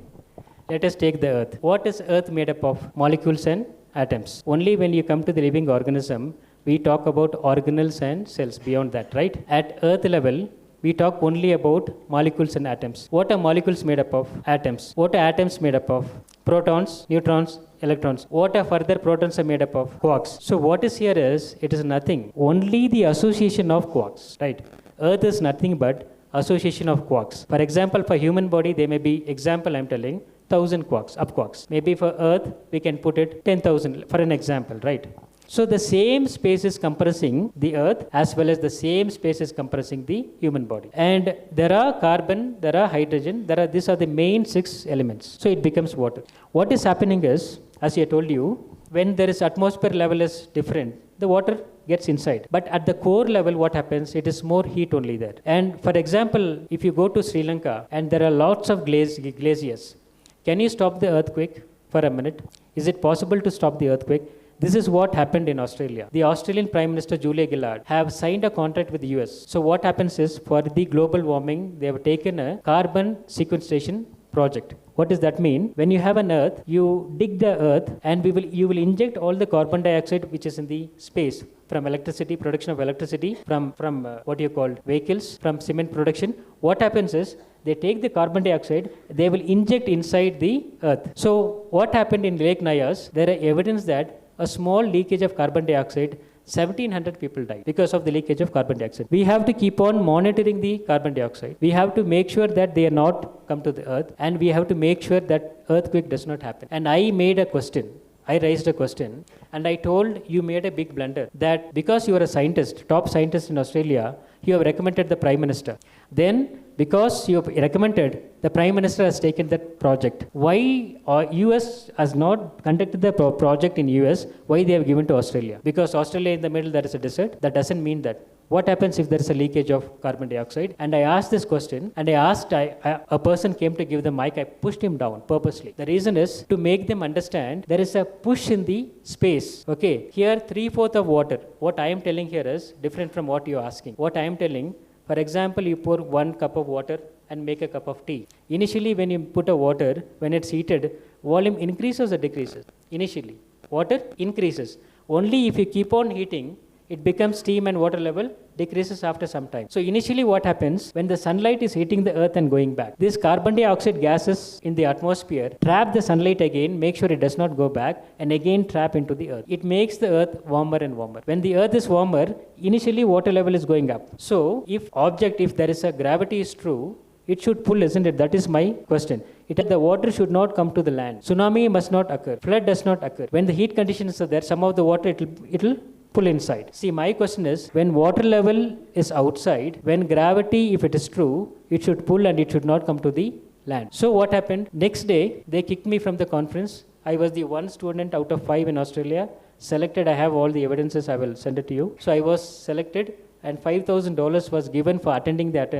Let us take the earth. What is earth made up of? Molecules and atoms. Only when you come to the living organism, we talk about organelles and cells. Beyond that, right? At earth level, we talk only about molecules and atoms. What are molecules made up of? Atoms. What are atoms made up of? Protons, neutrons, electrons. What are further protons are made up of? Quarks. So what is here is, it is nothing. Only the association of quarks, right? Earth is nothing but association of quarks. For example, for human body, there may be, example I'm telling, 1,000 quarks, up quarks. Maybe for earth, we can put it 10,000 for an example, right? So the same space is compressing the earth, as well as the same space is compressing the human body. And there are carbon, there are hydrogen, these are the main 6 elements. So it becomes water. What is happening is, as I told you, when there is atmosphere level is different, the water gets inside. But at the core level, what happens? It is more heat only there. And for example, if you go to Sri Lanka and there are lots of glaciers, can you stop the earthquake for a minute? Is it possible to stop the earthquake? This is what happened in Australia. The Australian Prime Minister Julia Gillard have signed a contract with the US. So what happens is, for the global warming, they have taken a carbon sequestration project. What does that mean? When you have an earth, you dig the earth and you will inject all the carbon dioxide which is in the space from electricity, production of electricity, from what you call vehicles, from cement production. What happens is they take the carbon dioxide, they will inject inside the earth. So what happened in Lake Nyas? There are evidence that a small leakage of carbon dioxide, 1700 people died because of the leakage of carbon dioxide. We have to keep on monitoring the carbon dioxide. We have to make sure that they are not come to the earth, and we have to make sure that earthquake does not happen. And I raised a question, and I told, you made a big blunder, that because you are a scientist, top scientist in Australia, you have recommended the Prime Minister. Then, because you have recommended, the Prime Minister has taken that project. Why US has not conducted the project in US, why they have given to Australia? Because Australia in the middle there is a desert. That doesn't mean that. What happens if there is a leakage of carbon dioxide? And I asked this question, and a person came to give the mic, I pushed him down purposely. The reason is to make them understand there is a push in the space. Okay, here 3/4 of water. What I am telling here is different from what you are asking. What I am telling, for example, you pour 1 cup of water and make a cup of tea. Initially, when you put a water, when it's heated, volume increases or decreases? Initially, water increases. Only if you keep on heating, it becomes steam and water level decreases after some time. So initially what happens when the sunlight is hitting the earth and going back, these carbon dioxide gases in the atmosphere trap the sunlight again, make sure it does not go back, and again trap into the earth. It makes the earth warmer and warmer. When the earth is warmer, initially water level is going up. So if there is a gravity is true, it should pull, isn't it? That is my question. The water should not come to the land. Tsunami must not occur. Flood does not occur. When the heat conditions are there, some of the water it will pull inside. See, my question is, when water level is outside, when gravity, if it is true, it should pull and it should not come to the land. So what happened? Next day, they kicked me from the conference. I was the one student out of 5 in Australia selected. I have all the evidences. I will send it to you. So I was selected, and $5,000 was given for attending that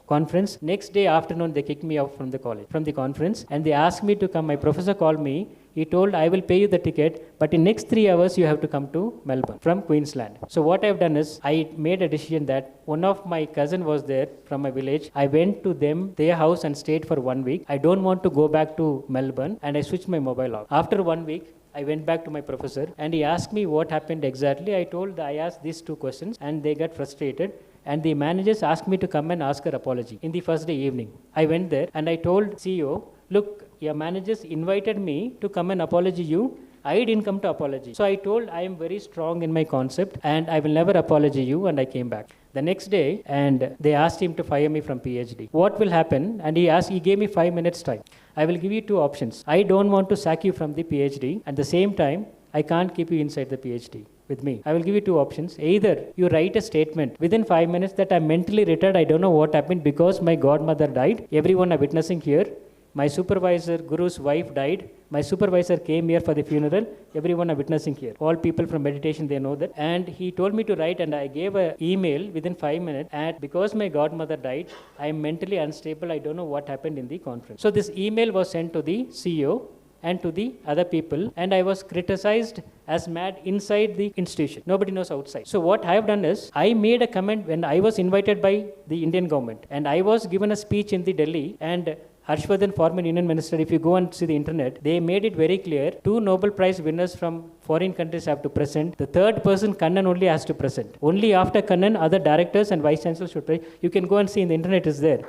conference. Next day afternoon, they kicked me out from the conference, and they asked me to come. My professor called me. He told, I will pay you the ticket, but in next 3 hours, you have to come to Melbourne from Queensland. So what I've done is, I made a decision that one of my cousin was there from my village. I went to their house and stayed for 1 week. I don't want to go back to Melbourne, and I switched my mobile off. After 1 week, I went back to my professor, and he asked me what happened exactly. I asked these 2 questions, and they got frustrated. And the managers asked me to come and ask her apology in the first day evening. I went there and I told CEO, look, your managers invited me to come and apologize you. I didn't come to apology. So I told I am very strong in my concept and I will never apologize you, and I came back. The next day, and they asked him to fire me from PhD. What will happen? And he gave me 5 minutes time. I will give you 2 options. I don't want to sack you from the PhD. At the same time, I can't keep you inside the PhD with me. I will give you 2 options. Either you write a statement within 5 minutes that I'm mentally retired, I don't know what happened because my godmother died. Everyone are witnessing here. My supervisor, Guru's wife died. My supervisor came here for the funeral. Everyone are witnessing here. All people from meditation, they know that. And he told me to write, and I gave an email within 5 minutes. And because my godmother died, I am mentally unstable. I don't know what happened in the conference. So this email was sent to the CEO and to the other people, and I was criticized as mad inside the institution. Nobody knows outside. So what I have done is, I made a comment when I was invited by the Indian government, and I was given a speech in the Delhi, and Harshvardhan, former Union Minister, if you go and see the internet, they made it very clear, 2 Nobel Prize winners from foreign countries have to present. The 3rd person, Kannan, only has to present. Only after Kannan, other directors and vice chancellors should present. You can go and see in the internet, is there.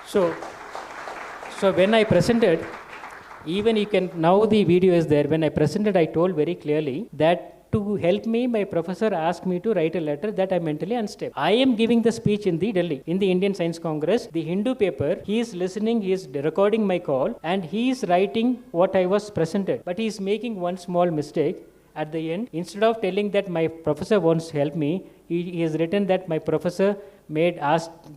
So when I presented, even you can, now the video is there. When I presented, I told very clearly that to help me, my professor asked me to write a letter that I'm mentally unstable. I am giving the speech in the Delhi, in the Indian Science Congress, the Hindu paper. He is listening, he is recording my call, and he is writing what I was presented. But he is making one small mistake at the end. Instead of telling that my professor wants to help me, he has written that my professor made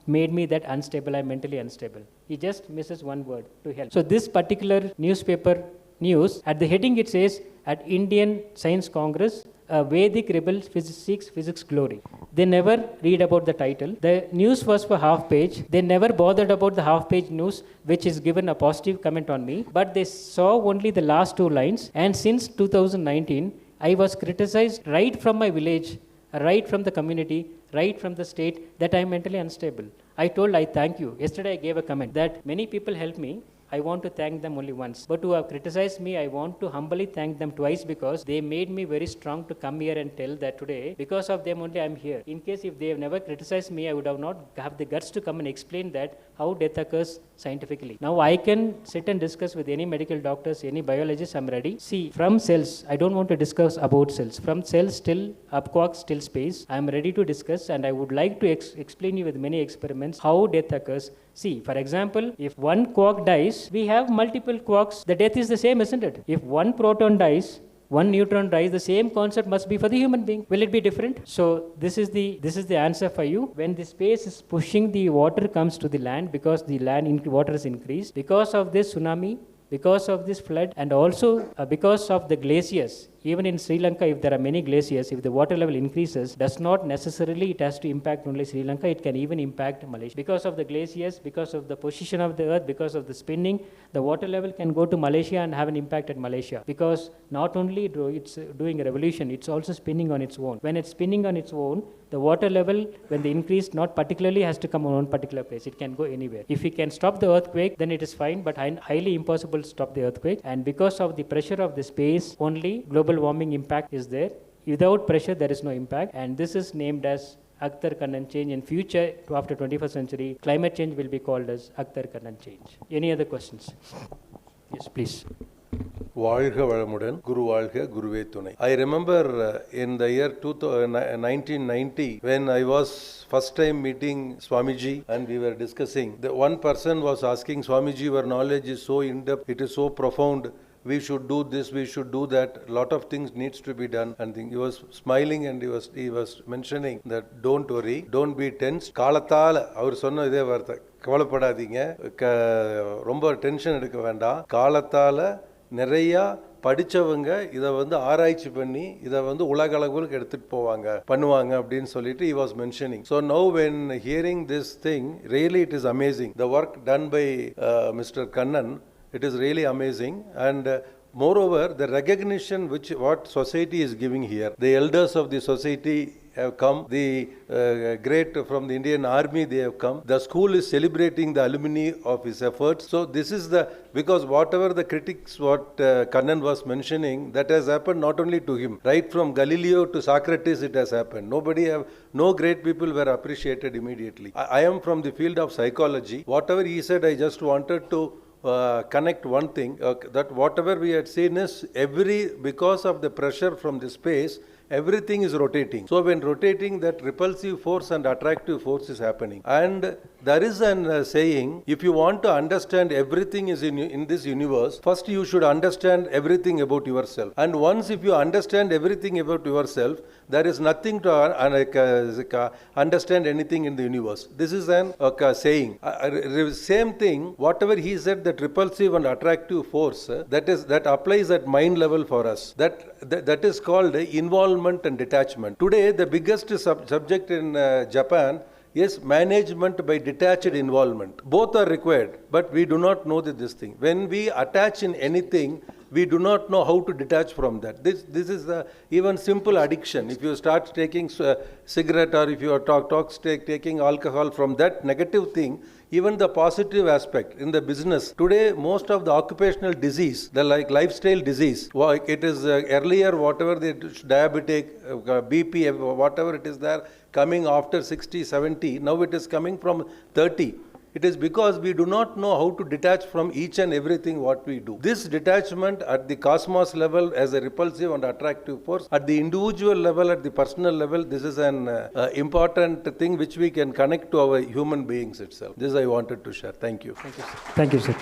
me that unstable, I'm mentally unstable. He just misses one word to help. So this particular newspaper news, at the heading it says, at Indian Science Congress, Vedic rebel seeks physics glory. They never read about the title. The news was for half page. They never bothered about the half page news, which is given a positive comment on me, but they saw only the last 2 lines. And since 2019, I was criticized right from my village, right from the community, right from the state, that I am mentally unstable. I told, I thank you. Yesterday I gave a comment that many people help me, I want to thank them only once. But who have criticized me, I want to humbly thank them twice, because they made me very strong to come here and tell that today, because of them only I am here. In case if they have never criticized me, I would have not have the guts to come and explain that how death occurs scientifically. Now I can sit and discuss with any medical doctors, any biologist, I'm ready. See, from cells, I don't want to discuss about cells. From cells till up quarks till space, I am ready to discuss, and I would like to explain you with many experiments how death occurs. See, for example, if one quark dies, we have multiple quarks. The death is the same, isn't it? If one proton dies, one neutron dies, the same concept must be for the human being. Will it be different? So this is the answer for you. When the space is pushing, the water comes to the land, because the water is increased. Because of this tsunami, because of this flood, and also because of the glaciers. Even in Sri Lanka, if there are many glaciers, if the water level increases, does not necessarily it has to impact only Sri Lanka, it can even impact Malaysia. Because of the glaciers, because of the position of the earth, because of the spinning, the water level can go to Malaysia and have an impact at Malaysia. Because not only it's doing a revolution, it's also spinning on its own. When it's spinning on its own, the water level, when the increase not particularly has to come on one particular place, it can go anywhere. If we can stop the earthquake, then it is fine, but highly impossible to stop the earthquake. And because of the pressure of the space, only global warming impact is there. Without pressure, there is no impact. And this is named as Akhtar Kannan change. In future, after 21st century, climate change will be called as Akhtar Kannan change. Any other questions? Yes, please. வாழ்க வளமுடன், குரு வாழ்க, குருவே துணை. I remember in the year 1990, when I was first time meeting Swamiji and we were discussing, the one person was asking Swamiji, your knowledge is so in-depth, it is so profound, we should do this, we should do that, lot of things needs to be done. And he was smiling and he was mentioning that don't worry, don't be tense. காலத்தால் அவர் சொன்ன இதே வார்த்தை, கவலைப்படாதீங்க, ரொம்ப tension எடுக்க வேண்டாம், காலத்தால் நிறையா படித்தவங்க இதை ஆராய்ச்சி பண்ணி இதை உலக அளவுக்கு எடுத்துகிட்டு பண்ணுவாங்க அப்படின்னு சொல்லிட்டு he was mentioning. So now when hearing this thing, really it is amazing. The work done by Mr. Kannan, it is really amazing. And moreover, the recognition what society is giving here, the elders of the society have come, the great from the Indian Army, they have come. The school is celebrating the alumni of his efforts. So this is because whatever the critics, what Kannan was mentioning, that has happened not only to him. Right from Galileo to Socrates, it has happened. No great people were appreciated immediately. I am from the field of psychology. Whatever he said, I just wanted to connect one thing, that whatever we had seen is because of the pressure from the space, everything is rotating. So when rotating, that repulsive force and attractive force is happening. And there is an saying, if you want to understand everything is in this universe, first you should understand everything about yourself. And once if you understand everything about yourself, there is nothing to understand anything in the universe. This is an saying. Same thing, whatever he said, that repulsive and attractive force, that applies at mind level for us. That is called involvement and detachment. Today, the biggest subject in Japan is management by detached involvement. Both are required, but we do not know this thing. When we attach in anything, we do not know how to detach from that. This is even simple addiction. If you start taking cigarette, or if you are taking alcohol, from that negative thing, even the positive aspect in the business. Today, most of the occupational disease, the lifestyle disease, it is earlier, whatever the diabetic, BP, whatever it is there, coming after 60, 70, now it is coming from 30. It is because we do not know how to detach from each and everything what we do. This detachment at the cosmos level as a repulsive and attractive force, at the individual level, at the personal level, this is an important thing which we can connect to our human beings itself. This I wanted to share. Thank you. Thank you, sir. Thank you, sir.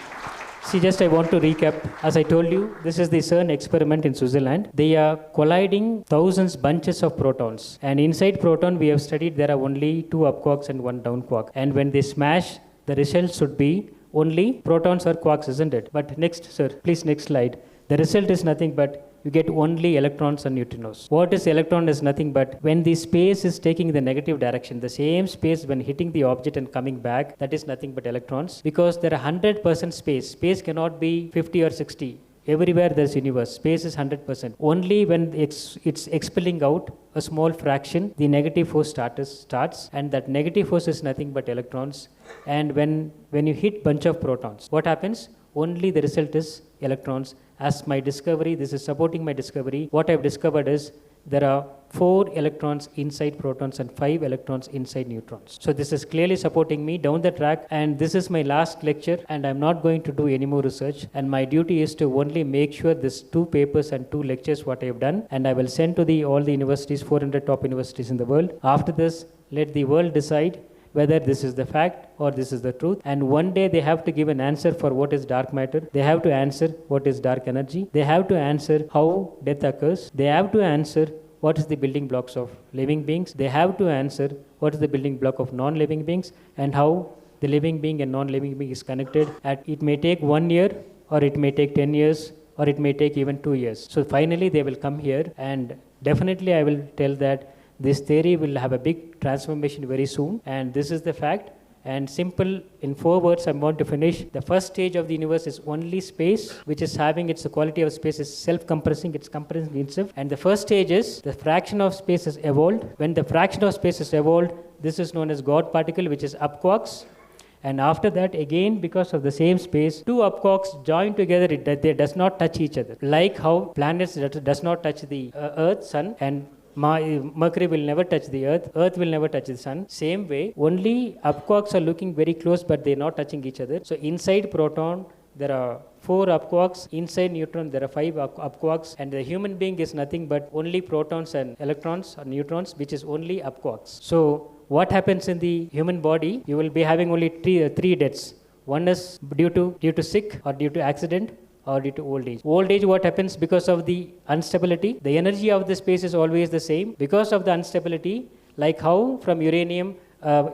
See, just I want to recap. As I told you, this is the CERN experiment in Switzerland. They are colliding bunches of protons. And inside proton, we have studied there are only 2 up quarks and 1 down quark. And when they smash, the result should be only protons or quarks, isn't it? But next, sir, please next slide. The result is nothing but you get only electrons and neutrinos. What is electron is nothing but when the space is taking the negative direction, the same space when hitting the object and coming back, that is nothing but electrons, because there are 100% space. Space cannot be 50 or 60. Everywhere there's universe. Space is 100%. Only when it's expelling out a small fraction, the negative force starts, and that negative force is nothing but electrons. And when you hit bunch of protons, what happens? only the result is electrons. As my discovery, this is supporting my discovery. What I've discovered is there are 4 electrons inside protons and 5 electrons inside neutrons. So this is clearly supporting me down the track, and this is my last lecture, and I'm not going to do any more research, and my duty is to only make sure this 2 papers and 2 lectures what I have done, and I will send to all the universities, 400 top universities in the world. After this, let the world decide whether this is the fact or this is the truth, and one day they have to give an answer for what is dark matter. They have to answer what is dark energy. They have to answer how death occurs. They have to answer what is the building blocks of living beings. They have to answer what is the building block of non-living beings, and how the living being and non-living being is connected. It may take 1 year, or it may take 10 years, or it may take even 2 years. So finally they will come here, and definitely I will tell that this theory will have a big transformation very soon, and this is the fact. And simple, in 4 words, I want to finish. The first stage of the universe is only space, which is having its quality of space is self-compressing, it's compressing itself. And the first stage is the fraction of space is evolved. When the fraction of space is evolved, this is known as God particle, which is up quarks. And after that, again, because of the same space, 2 up quarks join together, they does not touch each other. Like how planets does not touch the Earth, Sun, and Mercury will never touch the Earth, Earth will never touch the Sun. Same way, only up quarks are looking very close, but they are not touching each other. So inside proton, there are 4 up quarks. Inside neutron, there are 5 up quarks. And the human being is nothing but only protons and electrons or neutrons, which is only up quarks. So what happens in the human body? You will be having only 3 deaths. One is due to sick, or due to accident, or due to old age. Old age, what happens? Because of the instability. The energy of the space is always the same. Because of the instability, like how from uranium,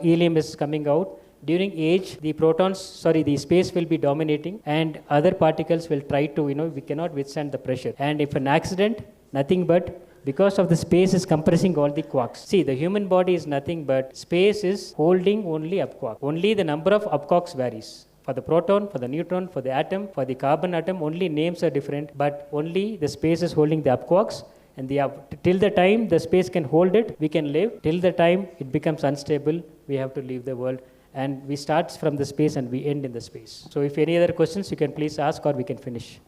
helium is coming out. During age, the space will be dominating, and other particles will try to, we cannot withstand the pressure. And if an accident, nothing but because of the space is compressing all the quarks. See, the human body is nothing but space is holding only up quark. Only the number of up quarks varies. For the proton, for the neutron, for the atom, for the carbon atom, only names are different, but only the space is holding the up quarks. And till the time the space can hold it, we can live. Till the time it becomes unstable, we have to leave the world. And we start from the space and we end in the space. So if any other questions, you can please ask, or we can finish.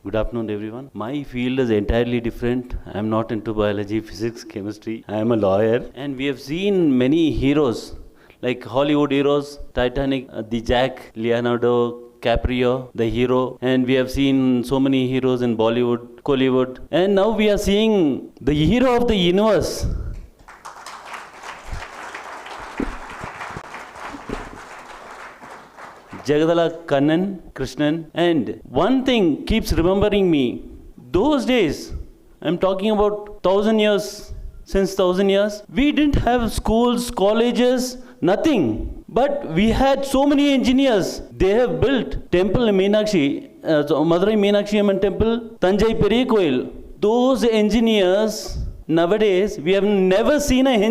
Good afternoon, everyone. My field is entirely different. I am not into biology, physics, chemistry. I am a lawyer. And we have seen many heroes, like Hollywood heroes, Titanic, the Jack, Leonardo, Caprio, the hero. And we have seen so many heroes in Bollywood, Kollywood. And now we are seeing the hero of the universe. Jegathala, Kannan, Krishnan. And one thing keeps remembering me. Those days, I'm talking about 1,000 years, since 1,000 years, we didn't have schools, colleges, nothing. But we had so many engineers. They have built temple in Meenakshi, Madurai Meenakshi Amman temple, Tanjai Periya Koil. Those engineers, nowadays, we have never seen an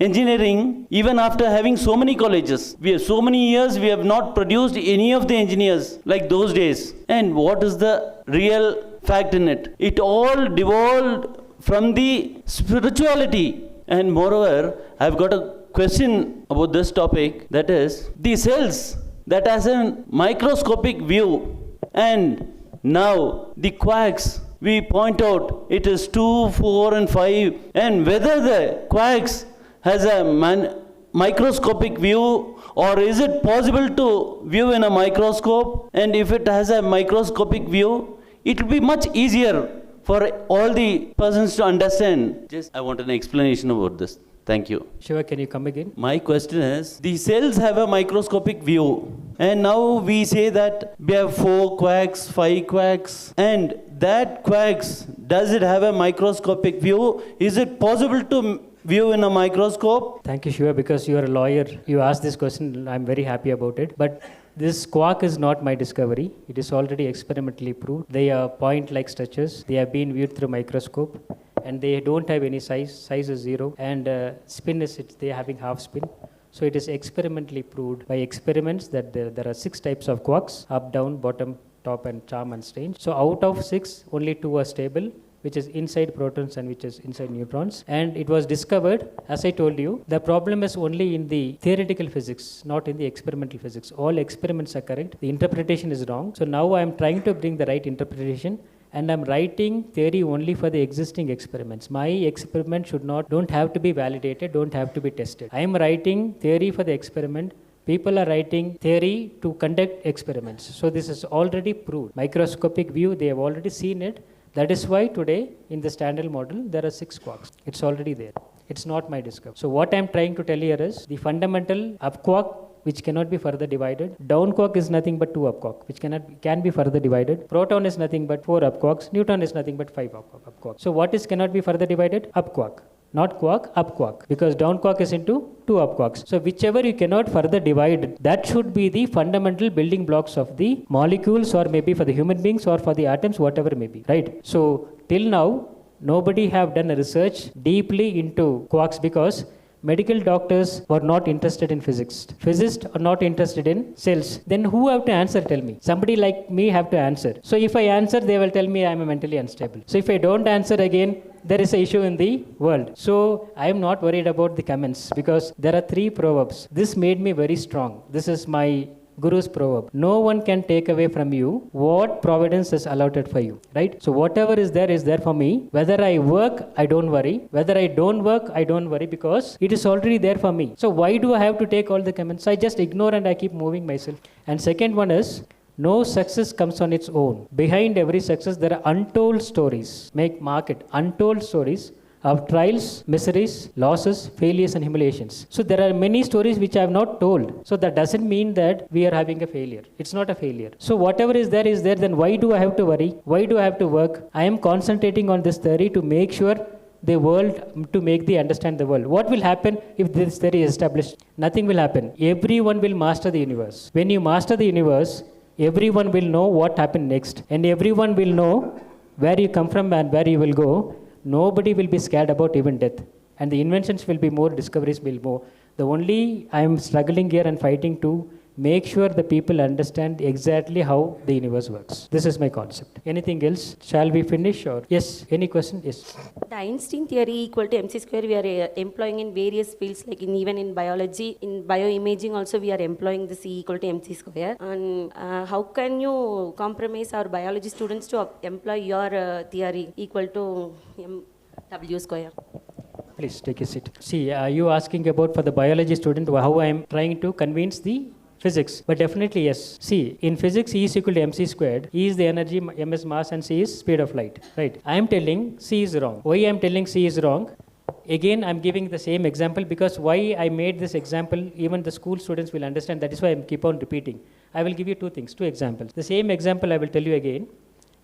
engineering, even after having so many colleges. We have so many years, we have not produced any of the engineers like those days. And what is the real fact in it? It all devolved from the spirituality. And moreover, I've got a question about this topic, that is the cells that has a microscopic view. And now the quarks, we point out it is 2, 4 and 5, and whether the quarks has a microscopic view, or is it possible to view in a microscope? And if it has a microscopic view, it will be much easier for all the persons to understand. Just I want an explanation about this. Thank you. Shiva, can you come again? My question is, the cells have a microscopic view, and now we say that we have 4 quarks, 5 quarks, and that quarks, does it have a microscopic view? Is it possible to view in a microscope? Thank you, Shiva, because you are a lawyer. You asked this question, I'm very happy about it. But this quark is not my discovery. It is already experimentally proved. They are point-like structures. They have been viewed through microscope, and they don't have any size. Size is 0, and spin is they are having half spin. So it is experimentally proved by experiments that there are 6 types of quarks: up, down, bottom, top, and charm and strange. So out of 6, only 2 are stable, which is inside protons and which is inside neutrons. And it was discovered, as I told you, the problem is only in the theoretical physics, not in the experimental physics. All experiments are correct. The interpretation is wrong. So now I am trying to bring the right interpretation, and I'm writing theory only for the existing experiments. My experiment don't have to be validated, don't have to be tested. I am writing theory for the experiment. People are writing theory to conduct experiments. So this is already proved. Microscopic view, they have already seen it. That is why today in the standard model there are 6 quarks. It's already there. It's not my discovery. So what I'm trying to tell here is the fundamental up quark, which cannot be further divided. Down quark is nothing but 2 up quark, which can be further divided. Proton is nothing but 4 up quarks. Neutron is nothing but 5 up quarks. So what is cannot be further divided? Up quark. Not quark, up quark. Because down quark is into 2 up quarks. So whichever you cannot further divide, that should be the fundamental building blocks of the molecules, or maybe for the human beings or for the atoms, whatever may be. Right? So till now, nobody have done a research deeply into quarks because medical doctors were not interested in physics. Physicists are not interested in cells. Then who have to answer? Tell me. Somebody like me have to answer. So if I answer, they will tell me I am mentally unstable. So if I don't answer again, there is an issue in the world. So I am not worried about the comments because there are 3 proverbs. This made me very strong. This is my Guru's proverb. No one can take away from you what providence has allotted for you. Right? So whatever is there for me. Whether I work, I don't worry. Whether I don't work, I don't worry because it is already there for me. So why do I have to take all the comments? I just ignore and I keep moving myself. And second one is, no success comes on its own. Behind every success, there are untold stories. Untold stories of trials, miseries, losses, failures and humiliations. So there are many stories which I have not told. So that doesn't mean that we are having a failure. It's not a failure. So whatever is there, then why do I have to worry? Why do I have to work? I am concentrating on this theory to make sure the world, to make the understand the world. What will happen if this theory is established? Nothing will happen. Everyone will master the universe. When you master the universe, everyone will know what happened next. And everyone will know where you come from and where you will go. Nobody will be scared about even death. And the inventions will be more, discoveries will be more. The only I am struggling here and fighting to make sure the people understand exactly how the universe works. This is my concept. Anything else? Shall we finish or? Yes. Any question? Yes. The Einstein theory equal to mc square we are employing in various fields, like even in biology, in bioimaging also we are employing the C equal to mc square. And how can you compromise our biology students to employ your theory equal to W square? Please take a seat. See, you asking about for the biology student how I am trying to convince the physics, but definitely yes. See, in physics, E is equal to mc squared. E is the energy, m is mass, and c is speed of light. Right? I am telling c is wrong. Why I am telling c is wrong? Again, I am giving the same example because why I made this example, even the school students will understand. That is why I keep on repeating. I will give you 2 examples. The same example I will tell you again.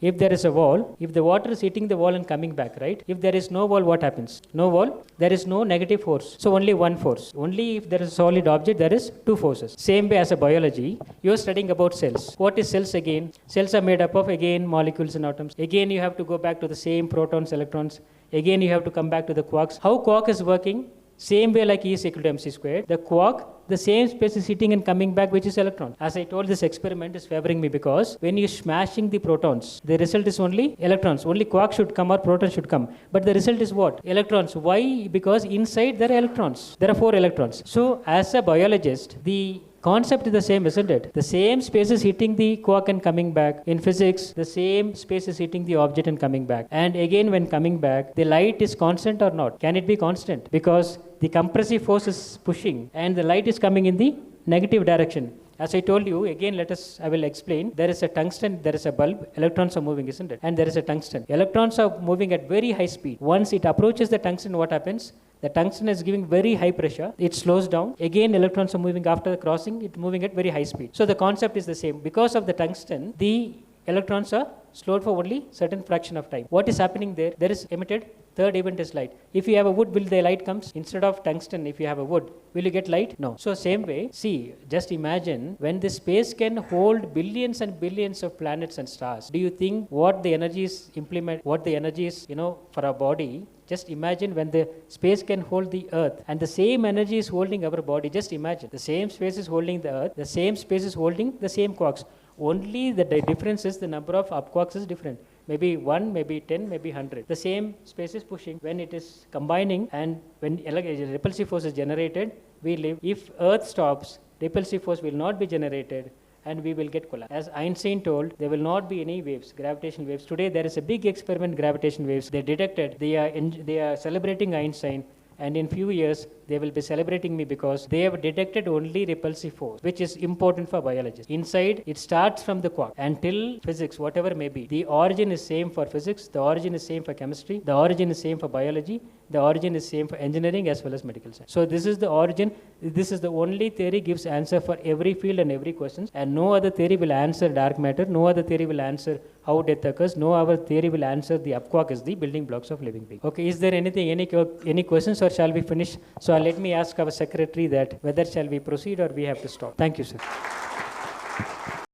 If there is a wall, if the water is hitting the wall and coming back, right? If there is no wall, what happens? No wall, there is no negative force. So only one force. Only if there is a solid object, there is 2 forces. Same way as a biology, you are studying about cells. What is cells again? Cells are made up of, again, molecules and atoms. Again, you have to go back to the same protons, electrons. Again, you have to come back to the quarks. How quark is working? Same way like E is equal to mc squared. The quark, the same space is hitting and coming back, which is electron. As I told, this experiment is favoring me because when you're smashing the protons, the result is only electrons. Only quark should come or proton should come. But the result is what? Electrons. Why? Because inside there are electrons. There are 4 electrons. So as a biologist, the concept is the same, isn't it? The same space is hitting the quark and coming back. In physics, the same space is hitting the object and coming back. And again, when coming back, the light is constant or not? Can it be constant? Because the compressive force is pushing and the light is coming in the negative direction. As I told you, again, I will explain. There is a tungsten, there is a bulb, electrons are moving, isn't it? And there is a tungsten. Electrons are moving at very high speed. Once it approaches the tungsten, what happens? The tungsten is giving very high pressure. It slows down. Again, electrons are moving after the crossing. It's moving at very high speed. So the concept is the same. Because of the tungsten, the electrons are slowed for only certain fraction of time. What is happening there? There is emitted third event is light. If you have a wood, will the light comes? Instead of tungsten, if you have a wood, will you get light? No. So same way, see, just imagine when the space can hold billions and billions of planets and stars. Do you think what the energy is for our body? Just imagine when the space can hold the earth and the same energy is holding our body. Just imagine the same space is holding the earth, the same space is holding the same quarks. Only the difference is the number of up quarks is different. maybe 1, maybe 10, maybe 100. The same space is pushing. When it is combining and when repulsive force is generated, we live. If Earth stops, repulsive force will not be generated and we will get collapse. As Einstein told, there will not be any waves, gravitational waves. Today there is a big experiment, gravitational waves. They detected, they are celebrating Einstein, and in few years they will be celebrating me because they have detected only repulsive force, which is important for biologists. Inside, it starts from the quark until physics, whatever may be. The origin is same for physics, the origin is same for chemistry, the origin is same for biology, the origin is same for engineering as well as medical science. So this is the origin. This is the only theory gives answer for every field and every question, and no other theory will answer dark matter, no other theory will answer how death occurs, no other theory will answer the upquark is the building blocks of living being. Okay, is there anything, any questions, or shall we finish? So let me ask our secretary that whether shall we proceed or we have to stop. Thank you, sir.